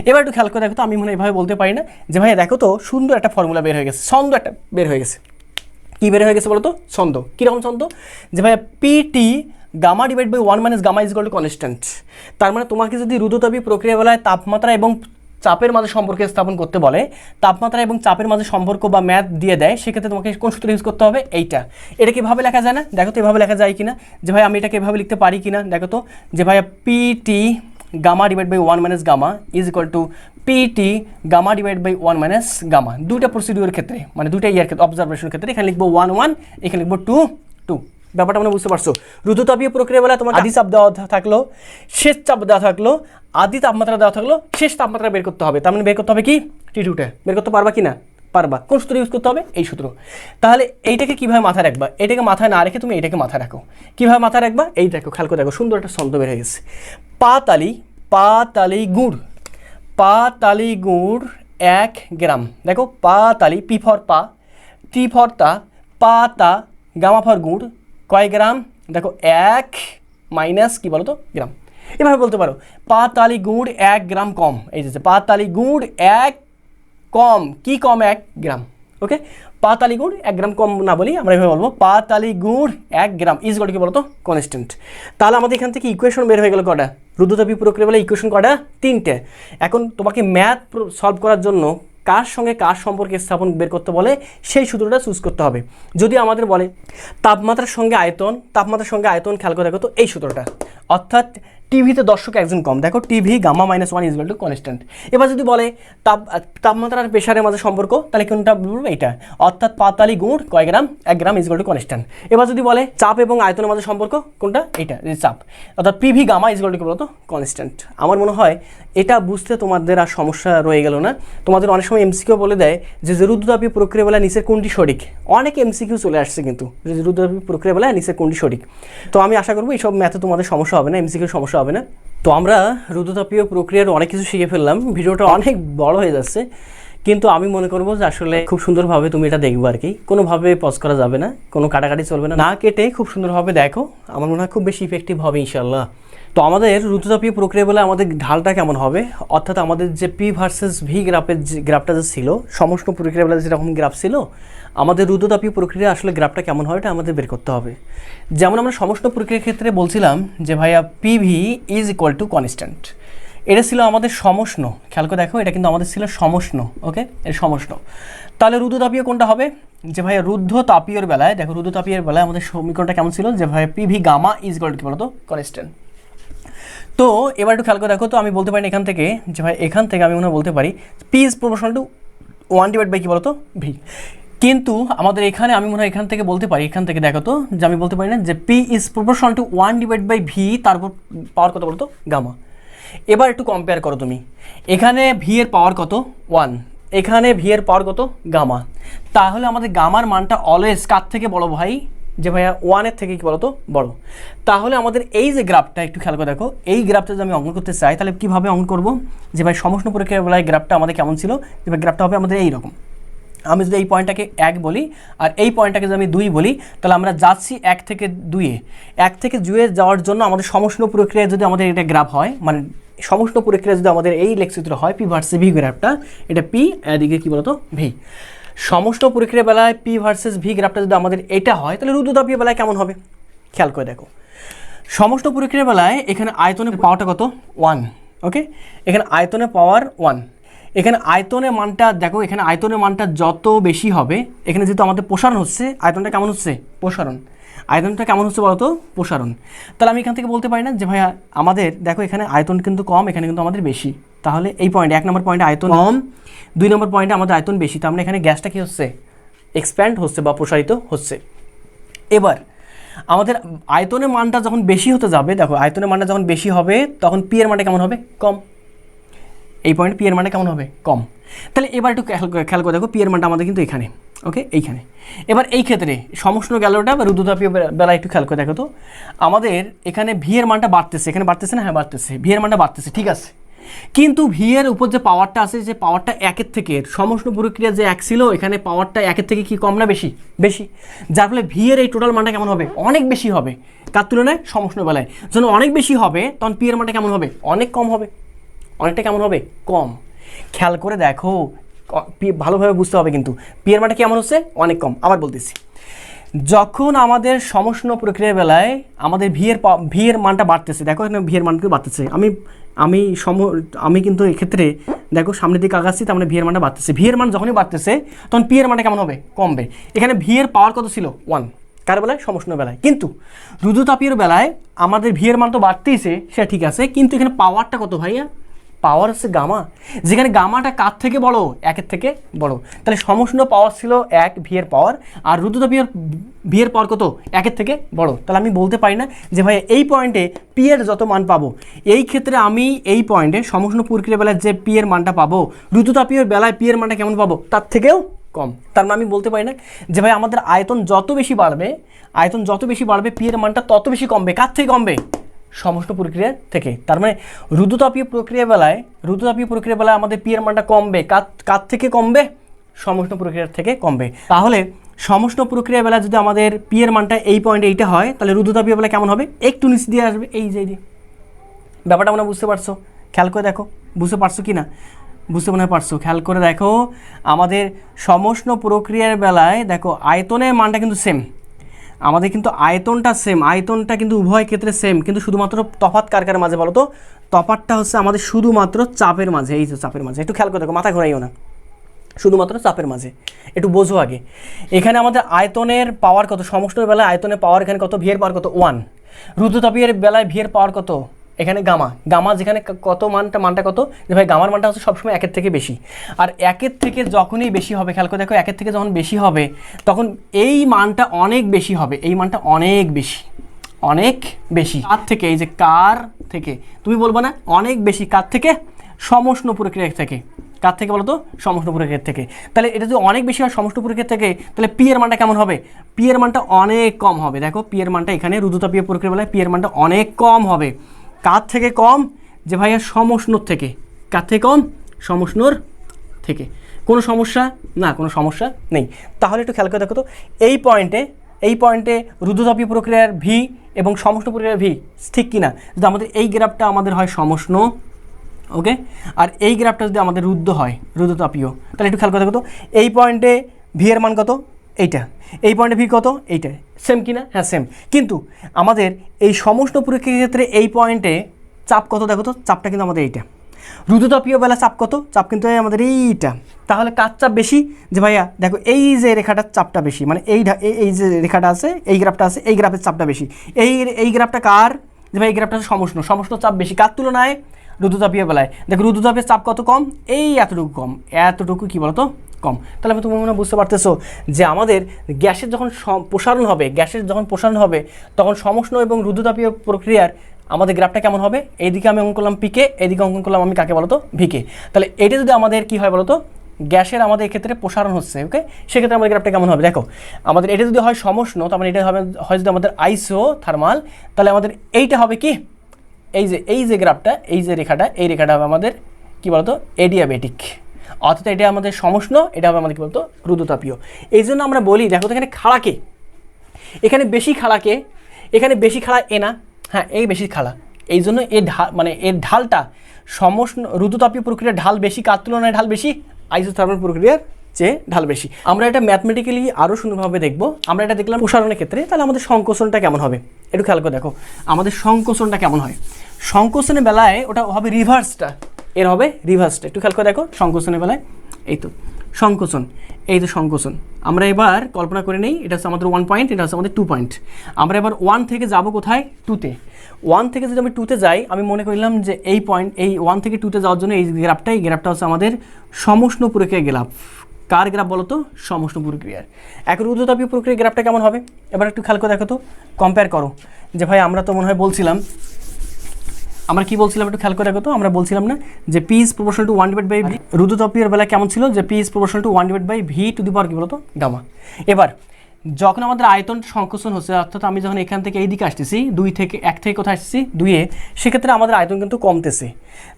এবার একটু খেয়াল করে দেখো তো, আমি মনে হয় এভাবে বলতে পারি না যে ভাইয়া দেখো তো সুন্দর একটা ফর্মুলা বের হয়ে গেছে, ছন্দ একটা বের হয়ে গেছে। কী বের হয়ে গেছে বলো তো? ছন্দ। কীরকম ছন্দ? যে ভাইয়া PT gamma divide by 1 minus gamma is equal to constant. তার মানে তোমাকে যদি রুদ্ধতাপীয় প্রক্রিয়া বেলায় তাপমাত্রা এবং চাপের মাঝে সম্পর্ক স্থাপন করতে বলে, তাপমাত্রা এবং চাপের মাঝে সম্পর্ক বা ম্যাথ দিয়ে দেয়, সেক্ষেত্রে তোমাকে কোন সূত্র ইউজ করতে হবে? এইটা। এটা কীভাবে লেখা যায় না? দেখো তো এভাবে লেখা যায় কিনা, যে ভাই আমি এটাকে এভাবে লিখতে পারি কিনা। দেখো তো যে ভাইয়া PT gamma divide by 1 minus gamma is equal to PT gamma divide by 1 minus gamma. দুইটা প্রসিডিউরের ক্ষেত্রে, মানে দুইটা ইয়ার ক্ষেত্রে, অবজারভেশনের ক্ষেত্রে এখানে লিখবো 1 1, এখানে লিখবো 2 2। ব্যাপারটা মানে বুঝতে পারছো? রুদ্ধতাপীয় প্রক্রিয়া বেলা তোমার আদি চাপ দেওয়া থাকলো, শেষ চাপ দেওয়া থাকলো, আদি তাপমাত্রা দেওয়া থাকলো, শেষ তাপমাত্রা বের করতে হবে। তার মানে বের করতে হবে কি? T2টা বের করতে পারবা কি না? পারবা। কোন সূত্র ইউজ করতে হবে? এই সূত্র। তাহলে এইটাকে কীভাবে মাথায় রাখবা? এটাকে মাথায় না রেখে তুমি এইটাকে মাথায় রাখো। কীভাবে মাথায় রাখবা? এই দেখো, খেয়াল করে দেখো, সুন্দর একটা ছন্দ বের হয়ে গেছে। পাতালি গুড়, পাতালি গুড় 1 গ্রাম। দেখো পাতালি, পি ফর পা, টি ফর তা, পাতা, গামা ফর গুড়, কয় গ্রাম? দেখো 1 মাইনাস কি বলো তো? গ্রাম। এভাবে বলতে পারো পাতালি গুড় 1 গ্রাম কম। এই যে পাতালি গুড় 1 কম, কি কম? 1 গ্রাম। ওকে, পাতালি গুড় 1 গ্রাম কম না বলি, আমরা এভাবে বলবো পাতালি গুড় 1 গ্রাম ইজ ইকুয়াল টু কি বলতো? কনস্ট্যান্ট। তাহলে আমাদের এখান থেকে ইকুয়েশন বের হয়ে গেল কটা? রুদ্ধতাপীয় প্রক্রিয়া বলে ইকুয়েশন কটা? 3টে। এখন তোমাকে ম্যাথ সলভ করার জন্য কার সঙ্গে কার সম্পর্কে স্থাপন বের করতে বলে সেই সূত্রটা চুজ করতে হবে। যদি আমাদের বলে তাপমাত্রার সঙ্গে আয়তন, তাপমাত্রার সঙ্গে আয়তন, খেয়াল করে দেখো তো এই সূত্রটা, অর্থাৎ টিভিতে দর্শক একজন কম, দেখো TV gamma minus 1 is equal to constant. এবার যদি বলে তাপমাত্রা আর প্রেশারের মাঝে সম্পর্ক, তাহলে কোনটা বলবো? এটা, অর্থাৎ পাতালি গুড় কয় গ্রাম? 1 গ্রাম ইজ ইকুয়াল টু কনস্ট্যান্ট। এবার যদি বলে চাপ এবং আয়তনের মাঝে সম্পর্ক, কোনটা? এইটা, চাপ, অর্থাৎ PV gamma is equal to কি বলতো? কনস্ট্যান্ট। আমার মনে হয় এটা বুঝতে তোমাদের আর সমস্যা রয়ে গেল না। তোমাদের অনেক সময় এমসিকিউ বলে দেয় যে রুদ্ধতাপীয় প্রক্রিয়া বেলা নিচের কোনটি সঠিক। অনেক এমসিকিউ চলে আসছে কিন্তু যে রুদ্ধতাপীয় প্রক্রিয়া বেলা নিচের কোনটি সঠিক। তো আমি আশা করবো এইসব ম্যাথে তোমাদের সমস্যা হবে না, এমসিকিউ সমস্যা হবে না। তো আমরা রুদ্ধতাপীয় প্রক্রিয়ার অনেক কিছু শিখে ফেললাম, ভিডিওটা অনেক বড় হয়ে যাচ্ছে, কিন্তু আমি মনে করবো যে আসলে খুব সুন্দরভাবে তুমি এটা দেখবো আর কি, কোনোভাবে পজ করা যাবে না, কোনো কাটাকাটি চলবে না, না কেটে খুব সুন্দরভাবে দেখো, আমার মনে হয় খুব বেশি ইফেক্টিভ হবে ইনশাল্লাহ। তো আমাদের রুদ্ধতাপীয় প্রক্রিয়া বলে আমাদের ঢালটা কেমন হবে, অর্থাৎ আমাদের যে পি ভার্সেস ভি গ্রাফের যে গ্রাফটা যে ছিল, সমস্ত প্রক্রিয়া বলে যেরকম গ্রাফ ছিল, আমাদের রুদ্ধতাপীয় প্রক্রিয়া আসলে গ্রাফটা কেমন হয় এটা আমাদের বের করতে হবে। যেমন আমরা সমস্ত প্রক্রিয়ার ক্ষেত্রে বলছিলাম যে ভাইয়া PV is equal to constant, এটা ছিল আমাদের সমষ্ণ। খেয়াল করে দেখো, এটা কিন্তু আমাদের ছিল সমষ্ণ। ওকে, এর সমষ্ণ। তাহলে রুদ্ধতাপীয় কোনটা হবে? যে ভাইয়া রুদ্ধতাপীয়র বেলায়, দেখো রুদ্ধতাপীয়র বেলায় আমাদের সমীকরণটা কেমন ছিল? যে ভাইয়া PV gamma is equal to কি বলতো? কনস্ট্যান্ট। তো এবার একটু খেয়াল করে দেখো তো, আমি বলতে পারি এখান থেকে যে ভাই এখান থেকে আমি মনে হয় বলতে পারি P is proportional to 1 divide by কি বলতো? ভি। কিন্তু আমাদের এখানে আমি মনে হয় এখান থেকে বলতে পারি, এখান থেকে দেখো তো, যে আমি বলতে পারি না যে P is proportional to 1 divide by V, তারপর পাওয়ার কত বলতো? গামা। এবার একটু কম্পেয়ার করো তুমি, এখানে ভি এর পাওয়ার কত? 1, এখানে ভি এর পাওয়ার কত? গামা। তাহলে আমাদের গামার মানটা অলওয়েজ কার থেকে বড় ভাই? যে ভাইয়া 1-এর থেকে কি বলতো? বড়। তাহলে আমাদের এই যে গ্রাফটা একটু খেয়াল করে দেখো, এই গ্রাফটা যদি আমি অঙ্কন করতে চাই তাহলে কীভাবে অঙ্কন করব? যে ভাই সমষ্ণ প্রক্রিয়ার বেলায় গ্রাফটা আমাদের কেমন ছিল? যে ভাই গ্রাফটা হবে আমাদের এইরকম। আমি যদি এই পয়েন্টটাকে 1 বলি আর এই পয়েন্টটাকে যদি আমি 2 বলি, তাহলে আমরা যাচ্ছি 1 থেকে 2-এ। 1 থেকে 2-এ যাওয়ার জন্য আমাদের সমষ্ণ প্রক্রিয়ায় যদি আমাদের এটা গ্রাফ হয়, মানে সমষ্ণ প্রক্রিয়া যদি আমাদের এই লেখচিত্র হয় পি ভার্সেস ভি গ্রাফটা, এটা পি, এদিকে কী বলতো? ভি। সমষ্ণ প্রক্রিয়া বেলায় পি ভার্সেস ভি গ্রাফটা যদি আমাদের এটা হয়, তাহলে রুদ্ধতাপীয় বেলায় কেমন হবে? খেয়াল করে দেখো, সমষ্ণ প্রক্রিয়া বেলায় এখানে আয়তনের পাওয়ারটা কত? 1। ওকে, এখানে আয়তনের পাওয়ার 1। এখানে আয়তনের মানটা দেখো, এখানে আয়তনের মানটা যত বেশি হবে, এখানে যেহেতু আমাদের প্রসারণ হচ্ছে, আয়তনটা কেমন হচ্ছে? প্রসারণ। আয়তনটা কেমন হচ্ছে বলতো? প্রসারণ। তাহলে আমি এখান থেকে বলতে পারি না যে ভাইয়া আমাদের দেখো এখানে আয়তন কিন্তু কম, এখানে কিন্তু আমাদের বেশি। তাহলে এই পয়েন্ট 1 নম্বর পয়েন্টে আয়তন কম, 2 নম্বর পয়েন্টে আমাদের আয়তন বেশি, তার মানে এখানে গ্যাসটা কী হচ্ছে? এক্সপ্যান্ড হচ্ছে বা প্রসারিত হচ্ছে। এবার আমাদের আয়তনের মানটা যখন বেশি হতে যাবে, দেখো আয়তনের মানটা যখন বেশি হবে তখন পি এর মানটা কেমন হবে? কম। এই পয়েন্ট পি এর মানটা কেমন হবে? কম। তাহলে এবার একটু খেয়াল করে দেখো, পি এর মানটা আমাদের কিন্তু এখানে। ওকে, এইখানে। এবার এই ক্ষেত্রে সমষ্ণ গেলটা বা রুদ্ধতাপীয় বেলা একটু খেয়াল করে দেখো তো, আমাদের এখানে ভি এর মানটা বাড়তেছে, এখানে বাড়তেছে না? হ্যাঁ বাড়তেছে, ভি এর মানটা বাড়তেছে, ঠিক আছে। কিন্তু ভি এর উপর যে পাওয়ারটা আছে, যে পাওয়ারটা 1-এর থেকে, সমষ্ণ প্রক্রিয়া যে 1 ছিল, এখানে পাওয়ারটা 1-এর থেকে কি কম না বেশি? বেশি। যার ফলে ভি এর এই টোটাল মানটা কেমন হবে? অনেক বেশি হবে। কার তুলনায়? সমষ্ণ বেলায়। যখন অনেক বেশি হবে তখন পি এর মানটা কেমন হবে? অনেক কম হবে। অনেকটা কেমন হবে, কম। খেয়াল করে দেখো, ভালোভাবে বুঝতে হবে কিন্তু পি এর মানটা কেমন হচ্ছে, অনেক কম। আবার বলতেছি, যখন আমাদের সমষ্ণ প্রক্রিয়ার বেলায় আমাদের ভি এর মানটা বাড়তেছে, দেখো এখানে ভি এর মান কিন্তু বাড়তেছে, আমি কিন্তু এক্ষেত্রে দেখো সামনের দিকে আগাচ্ছি, তার মানে ভি এর মানটা বাড়তেছে। ভি এর মান যখনই বাড়তেছে তখন পি এর মানটা কেমন হবে, কমবে। এখানে ভি এর পাওয়ার কত ছিল, 1, কার বেলায়, সমষ্ণ বেলায়। কিন্তু রুদ্রতাপীয় বেলায় আমাদের ভি এর মান তো বাড়তেইছে, সেটা ঠিক আছে, কিন্তু এখানে পাওয়ারটা কত ভাইয়া, পাওয়ার হচ্ছে গামা, যেখানে গামাটা কার থেকে বড়, 1-এর থেকে বড়। তাহলে সমষ্ণ পাওয়ার ছিল 1 ভি এর পাওয়ার, আর রুদ্রতাপীয় ভি এর পাওয়ার কত, 1-এর থেকে বড়। তাহলে আমি বলতে পারি না যে ভাই এই পয়েন্টে পি এর যত মান পাবো, এই ক্ষেত্রে আমি এই পয়েন্টে সমষ্ণ প্রক্রিয়া বেলায় যে পি এর মানটা পাবো, রুদ্রতাপীয় বেলায় পি এর মানটা কেমন পাবো, তার থেকেও কম। তার মানে আমি বলতে পারি না যে ভাই আমাদের আয়তন যত বেশি বাড়বে পি এর মানটা তত বেশি কমবে। কার থেকে কমবে, সমষ্ণ প্রক্রিয়া থেকে। তার মানে রুদ্রতাপীয় প্রক্রিয়া বেলায় আমাদের পি এর মানটা কমবে, কার থেকে কমবে, সমষ্ণ প্রক্রিয়ার থেকে কমবে। তাহলে সমষ্ণ প্রক্রিয়া বেলায় যদি আমাদের পি এর মানটা এই পয়েন্টে এইটা হয়, তাহলে রুদ্রতাপীয় বেলায় কেমন হবে, একটু নিচে দিয়ে আসবে, এই যে ব্যাপারটা মনে বুঝতে পারছো, খেয়াল করে দেখো, বুঝতে পারছো কি না, বুঝতে মনে পারছো। খেয়াল করে দেখো, আমাদের সমষ্ণ প্রক্রিয়ার বেলায় দেখো আয়তনের মানটা কিন্তু সেম, আমাদের কিন্তু আয়তনটা সেম, আয়তনটা কিন্তু উভয় ক্ষেত্রে সেম, কিন্তু শুধুমাত্র তফাৎ কার মাঝে বলো তো, তফাৎটা হচ্ছে আমাদের শুধুমাত্র চাপের মাঝে। এই যে চাপের মাঝে, একটু খেয়াল করে দেখো, মাথা ঘোরাইও না, শুধুমাত্র চাপের মাঝে, একটু বোঝো আগে। এখানে আমাদের আয়তনের পাওয়ার কত, সমষ্ণের বেলায় আয়তনের পাওয়ার এখানে কত, ভি এর পাওয়ার কত, 1। রুদ্রতাপীয় বেলায় ভি এর পাওয়ার কত, এখানে গামা যেখানে কত মানটা কত, যে ভাই গামার মানটা হচ্ছে সবসময় 1-এর থেকে বেশি। আর 1-এর থেকে যখনই বেশি হবে, খেয়াল করে দেখো, 1-এর থেকে যখন বেশি হবে তখন এই মানটা অনেক বেশি হবে, এই মানটা অনেক বেশি। কার থেকে, এই যে কার থেকে, তুমি বলবো না অনেক বেশি, কার থেকে, সমষ্ণ প্রক্রিয়া থেকে। কার থেকে বলো তো, সমষ্ণ প্রক্রিয়া থেকে। তাহলে এটা যদি অনেক বেশি হয় সমষ্ণ প্রক্রিয়া থেকে, তাহলে পি এর মানটা কেমন হবে, পি এর মানটা অনেক কম হবে। দেখো পি এর মানটা এখানে রুদ্রতাপীয় প্রক্রিয়া বেলায় পি এর মানটা অনেক কম হবে। কার থেকে কম, যে ভাইয়া সমষ্ণর থেকে। কার থেকে কম, সমষ্ণর থেকে। কোনো সমস্যা না, কোনো সমস্যা নেই। তাহলে একটু খেয়াল করে দেখো তো, এই পয়েন্টে রুদ্রতাপীয় প্রক্রিয়ার ভি এবং সমষ্ণ প্রক্রিয়ার ভি ঠিক কিনা। যদি আমাদের এই গ্রাফটা আমাদের হয় সমষ্ণ, ওকে, আর এই গ্রাফটা যদি আমাদের রুদ্রতাপীয়, তাহলে একটু খেয়াল করে দেখো তো, এই পয়েন্টে ভি এর মান কত, এইটা, এই পয়েন্টে ভি কত, এইটা, সেম কিনা, হ্যাঁ সেম। কিন্তু আমাদের এই সমষ্ণ প্রক্রিয়ার ক্ষেত্রে এই পয়েন্টে চাপ কত, দেখো তো, চাপটা কিন্তু আমাদের এইটা। রুদ্রতাপীয় বেলা চাপ কত, চাপ কিন্তু আমাদের এইটা। তাহলে কার চাপ বেশি, যে ভাইয়া দেখো এই যে রেখাটার চাপটা বেশি, মানে এই যে রেখাটা আছে, এই গ্রাফটা আছে, এই গ্রাফের চাপটা বেশি। এই গ্রাফটা কার, যে ভাই এই গ্রাফটা সমষ্ণ চাপ বেশি, কার তুলনায়, রুদ্রতাপীয় বেলায়। দেখো রুদ্রতাপের চাপ কত কম, এই এতটুকু কি বলতো, কম। তাহলে তুমি মনে বুঝতে পারতেছো যে আমাদের গ্যাসের যখন প্রসারণ হবে তখন সমষ্ণ এবং রুদ্রতাপীয় প্রক্রিয়ার আমাদের গ্রাফটা কেমন হবে। এইদিকে আমি অঙ্কন করলাম পিকে, এইদিকে অঙ্কন করলাম আমি কাকে বলতো, ভিকে। তাহলে এটা যদি আমাদের কি হয় বলতো, গ্যাসের আমাদের এক্ষেত্রে প্রসারণ হচ্ছে, ওকে, সেক্ষেত্রে আমাদের গ্রাফটা কেমন হবে। দেখো আমাদের এটা যদি হয় সমষ্ণ, তার মানে এটা হয় যদি আমাদের আইসোথার্মাল, তাহলে আমাদের এইটা হবে কি, এই যে গ্রাফটা, এই যে রেখাটা, এই রেখাটা হবে আমাদের কি বলতো, এডিয়াবেটিক। অর্থাৎ এটা আমাদের সমষ্ণ, এটা হবে আমাদের কি বলতো, রুদ্রতাপীয়। এই জন্য আমরা বলি, দেখো তো এখানে খাড়াকে, এখানে বেশি খাড়াকে, এখানে বেশি খাড়া এ না, হ্যাঁ এই বেশি খাড়া। এই জন্য এর ঢালটা রুদ্রতাপীয় প্রক্রিয়ার ঢাল বেশি, কার তুলনায় ঢাল বেশি, আইসোথার্মাল প্রক্রিয়ার চেয়ে ঢাল বেশি। আমরা এটা ম্যাথমেটিক্যালি আরও সুন্দরভাবে দেখবো। আমরা এটা দেখলাম প্রসারণের ক্ষেত্রে, তাহলে আমাদের সংকোচনটা কেমন হবে একটু খেয়াল করে দেখো। আমাদের সংকোচনটা কেমন হয়, সংকোচনের বেলায় ওটা হবে রিভার্সটা, এর হবে রিভার্সটা। একটু খেয়াল করে দেখো সংকোচনের বেলায়, এই তো সংকোচন, এই তো সংকোচন। আমরা এবার কল্পনা করে নেই, এটা হচ্ছে আমাদের 1 পয়েন্ট, এটা হচ্ছে আমাদের 2 পয়েন্ট। আমরা এবার 1 থেকে যাব কোথায়, 2-তে। 1 থেকে যদি আমি 2-তে যাই, আমি মনে করলাম যে এই পয়েন্ট, এই 1 থেকে 2-তে যাওয়ার জন্য এই গ্রাফটা হচ্ছে আমাদের সমষ্ণ প্রক্রিয়ার গ্রাফ। কার গ্রাফ বলো তো, সমষ্ণ প্রক্রিয়ার। এখন রুদ্রতাপীয় প্রক্রিয়ার গ্রাফটা কেমন হবে, এবার একটু খেয়াল করে দেখো তো, কম্পেয়ার করো। যে ভাই আমরা তো মনে হয় বলছিলাম, আমরা কি বলছিলাম একটু খেয়াল করে দেখো তো, আমরা বলছিলাম না যে P is proportional to 1/v। রুদ্রতাপীয় বেলা কেমন ছিল, যে P is proportional to 1/v to the power কি বলতো, গামা। এবার যখন আমাদের আয়তন সংকোচন হচ্ছে, অর্থাৎ আমি যখন এখান থেকে এই দিকে আসতেছি, 1 থেকে কোথায় আসতেছি, 2-এ, সেক্ষেত্রে আমাদের আয়তন কিন্তু কমতেছে।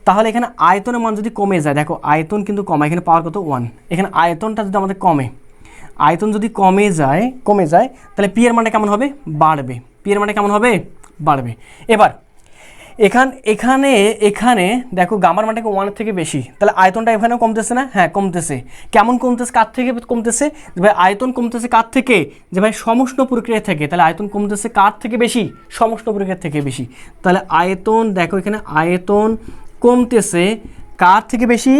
তাহলে এখানে আয়তনের মান যদি কমে যায়, দেখো আয়তন কিন্তু কমে, এখানে পাওয়ার কত 1, এখানে আয়তনটা যদি আমাদের আয়তন যদি কমে যায়, তাহলে পি এর মানটা কেমন হবে, বাড়বে। পি এর মানটা কেমন হবে, বাড়বে। এবার এখানে এখানে দেখো গামার মানটা 1 থেকে বেশি, তাহলে আয়তনটা এখানেও কমতেছে না? হ্যাঁ কমতেছে। কেমন কমতেছে, কার থেকে কমতেছে? যে ভাই আয়তন কমতেছে কার থেকে? যে ভাই সমষ্ণ প্রক্রিয়া থেকে। তাহলে আয়তন কমতেছে কার থেকে বেশি? সমষ্ণ প্রক্রিয়া থেকে বেশি। তাহলে আয়তন দেখো এখানে আয়তন কমতেছে কার থেকে বেশি?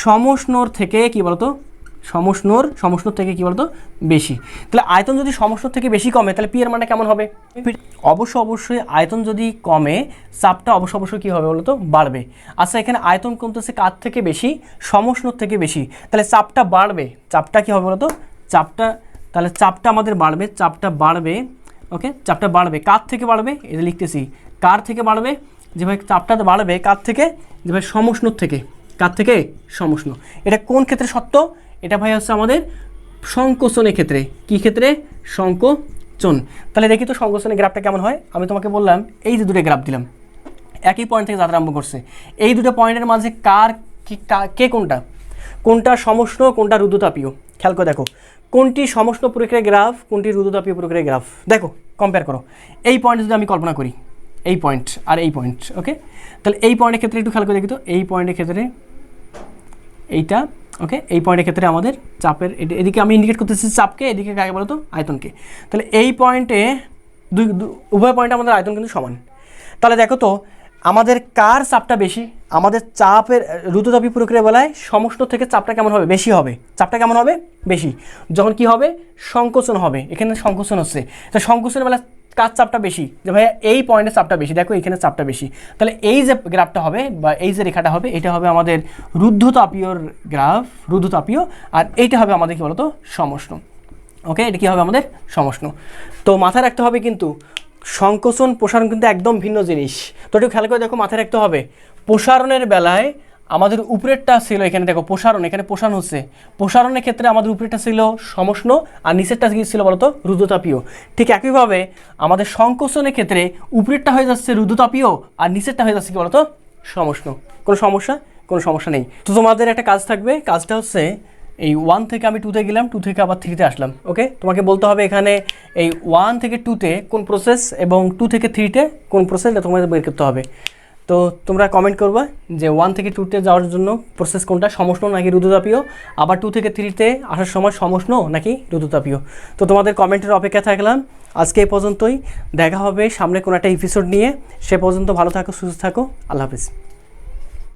সমষ্ণর থেকে কি বলতো? সমষ্ণর থেকে কি বলতো? বেশি। তাহলে আয়তন যদি সমষ্ণর থেকে বেশি কমে তাহলে পি এর মানটা কেমন হবে? অবশ্যই আয়তন যদি কমে চাপটা অবশ্যই কী হবে বলতো? বাড়বে। আচ্ছা এখানে আয়তন কমতেছে কার থেকে বেশি? সমষ্ণর থেকে বেশি, তাহলে চাপটা বাড়বে। চাপটা কী হবে বলতো? তাহলে চাপটা আমাদের বাড়বে, চাপটা বাড়বে। ওকে, চাপটা বাড়বে কার থেকে বাড়বে? এটা লিখতেছি, কার থেকে বাড়বে? যে ভাই চাপটা বাড়বে কার থেকে? যে ভাই সমষ্ণর থেকে। কার থেকে? সমষ্ণ। এটা কোন ক্ষেত্রে সত্য? এটা ভাই হচ্ছে আমাদের সংকোচনের ক্ষেত্রে। কি ক্ষেত্রে? সংকোচন। তাহলে দেখি তো সংকোচনের গ্রাফটা কেমন হয়। আমি তোমাকে বললাম এই যে দুটো গ্রাফ দিলাম, একই পয়েন্ট থেকে যাত্রা আরম্ভ করছে। এই দুটো পয়েন্টের মাঝে কে কোনটা সমষ্ণ, কোনটা রুদ্ধতাপীয়? খেয়াল করে দেখো কোনটি সমষ্ণ প্রক্রিয়ার গ্রাফ, কোনটি রুদ্ধতাপীয় প্রক্রিয়ার গ্রাফ। দেখো কম্পেয়ার করো। এই পয়েন্ট যদি আমি কল্পনা করি, এই পয়েন্ট আর এই পয়েন্ট, ওকে, তাহলে এই পয়েন্টের ক্ষেত্রে একটু খেয়াল করে দেখি তো। এই পয়েন্টের ক্ষেত্রে এইটা, ওকে, এই পয়েন্টের ক্ষেত্রে আমাদের চাপের এদিকে আমি ইন্ডিকেট করতেছি চাপকে, এদিকে কাকে বলতো? আয়তনকে। তাহলে এই পয়েন্টে উভয় পয়েন্টে আমাদের আয়তন কিন্তু সমান। তাহলে দেখো তো আমাদের কার চাপটা বেশি? আমাদের চাপের রুদ্ধতাপীয় প্রক্রিয়া বেলায় সমষ্ণ থেকে চাপটা কেমন হবে? বেশি হবে। চাপটা কেমন হবে? বেশি। যখন কি হবে? সংকোচন হবে। এখানে সংকোচন হচ্ছে, তো সংকোচনের বেলা কার চাপটা বেশি? যে ভাইয়া এই পয়েন্টের চাপটা বেশি। দেখো এখানে চাপটা বেশি। তাহলে এই যে গ্রাফটা হবে বা এই যে রেখাটা হবে, এটা হবে আমাদের রুদ্ধতাপীয়র গ্রাফ, রুদ্ধতাপীয়। আর এইটা হবে আমাদের কি বলতো? সমষ্ণ। ওকে, এটা কি হবে? আমাদের সমষ্ণ। তো মাথায় রাখতে হবে কিন্তু সংকোচন প্রসারণ কিন্তু একদম ভিন্ন জিনিস। তো একটু খেয়াল করে দেখো, মাথায় রাখতে হবে প্রসারণের বেলায় আমাদের উপরেরটা ছিল, এখানে দেখো প্রসারণ, এখানে প্রসারণ হচ্ছে। প্রসারণের ক্ষেত্রে আমাদের উপরেরটা ছিল সমষ্ণ আর নিচেরটা কি ছিল বলতো? রুদ্ধতাপীয়। ঠিক একইভাবে আমাদের সংকোচনের ক্ষেত্রে উপরেরটা হয়ে যাচ্ছে রুদ্ধতাপীয় আর নিচেরটা হয়ে যাচ্ছে কি বলতো? সমষ্ণ। কোনো সমস্যা নেই। তো তোমাদের একটা কাজ থাকবে, কাজটা হচ্ছে এই 1 থেকে আমি 2তে গেলাম, 2 থেকে আবার 3তে আসলাম। ওকে, তোমাকে বলতে হবে এখানে এই 1 থেকে 2তে কোন প্রসেস এবং 2 থেকে 3তে কোন প্রসেস, এটা তোমাদের বের করতে হবে। তো তোমরা কমেন্ট করবা যে 1 থেকে 2তে যাওয়ার জন্য প্রসেস কোনটা, সমষ্ণ নাকি রুদ্ধতাপীয়, আবার 2 থেকে 3তে আসার সময় সমষ্ণ নাকি রুদ্ধতাপীয়। তো তোমাদের কমেন্টের অপেক্ষা থাকলাম। আজকে এই পর্যন্তই, দেখা হবে সামনে কোনো একটা এপিসোড নিয়ে। সে পর্যন্ত ভালো থাকো, সুস্থ থাকো, আল্লাহ হাফিজ।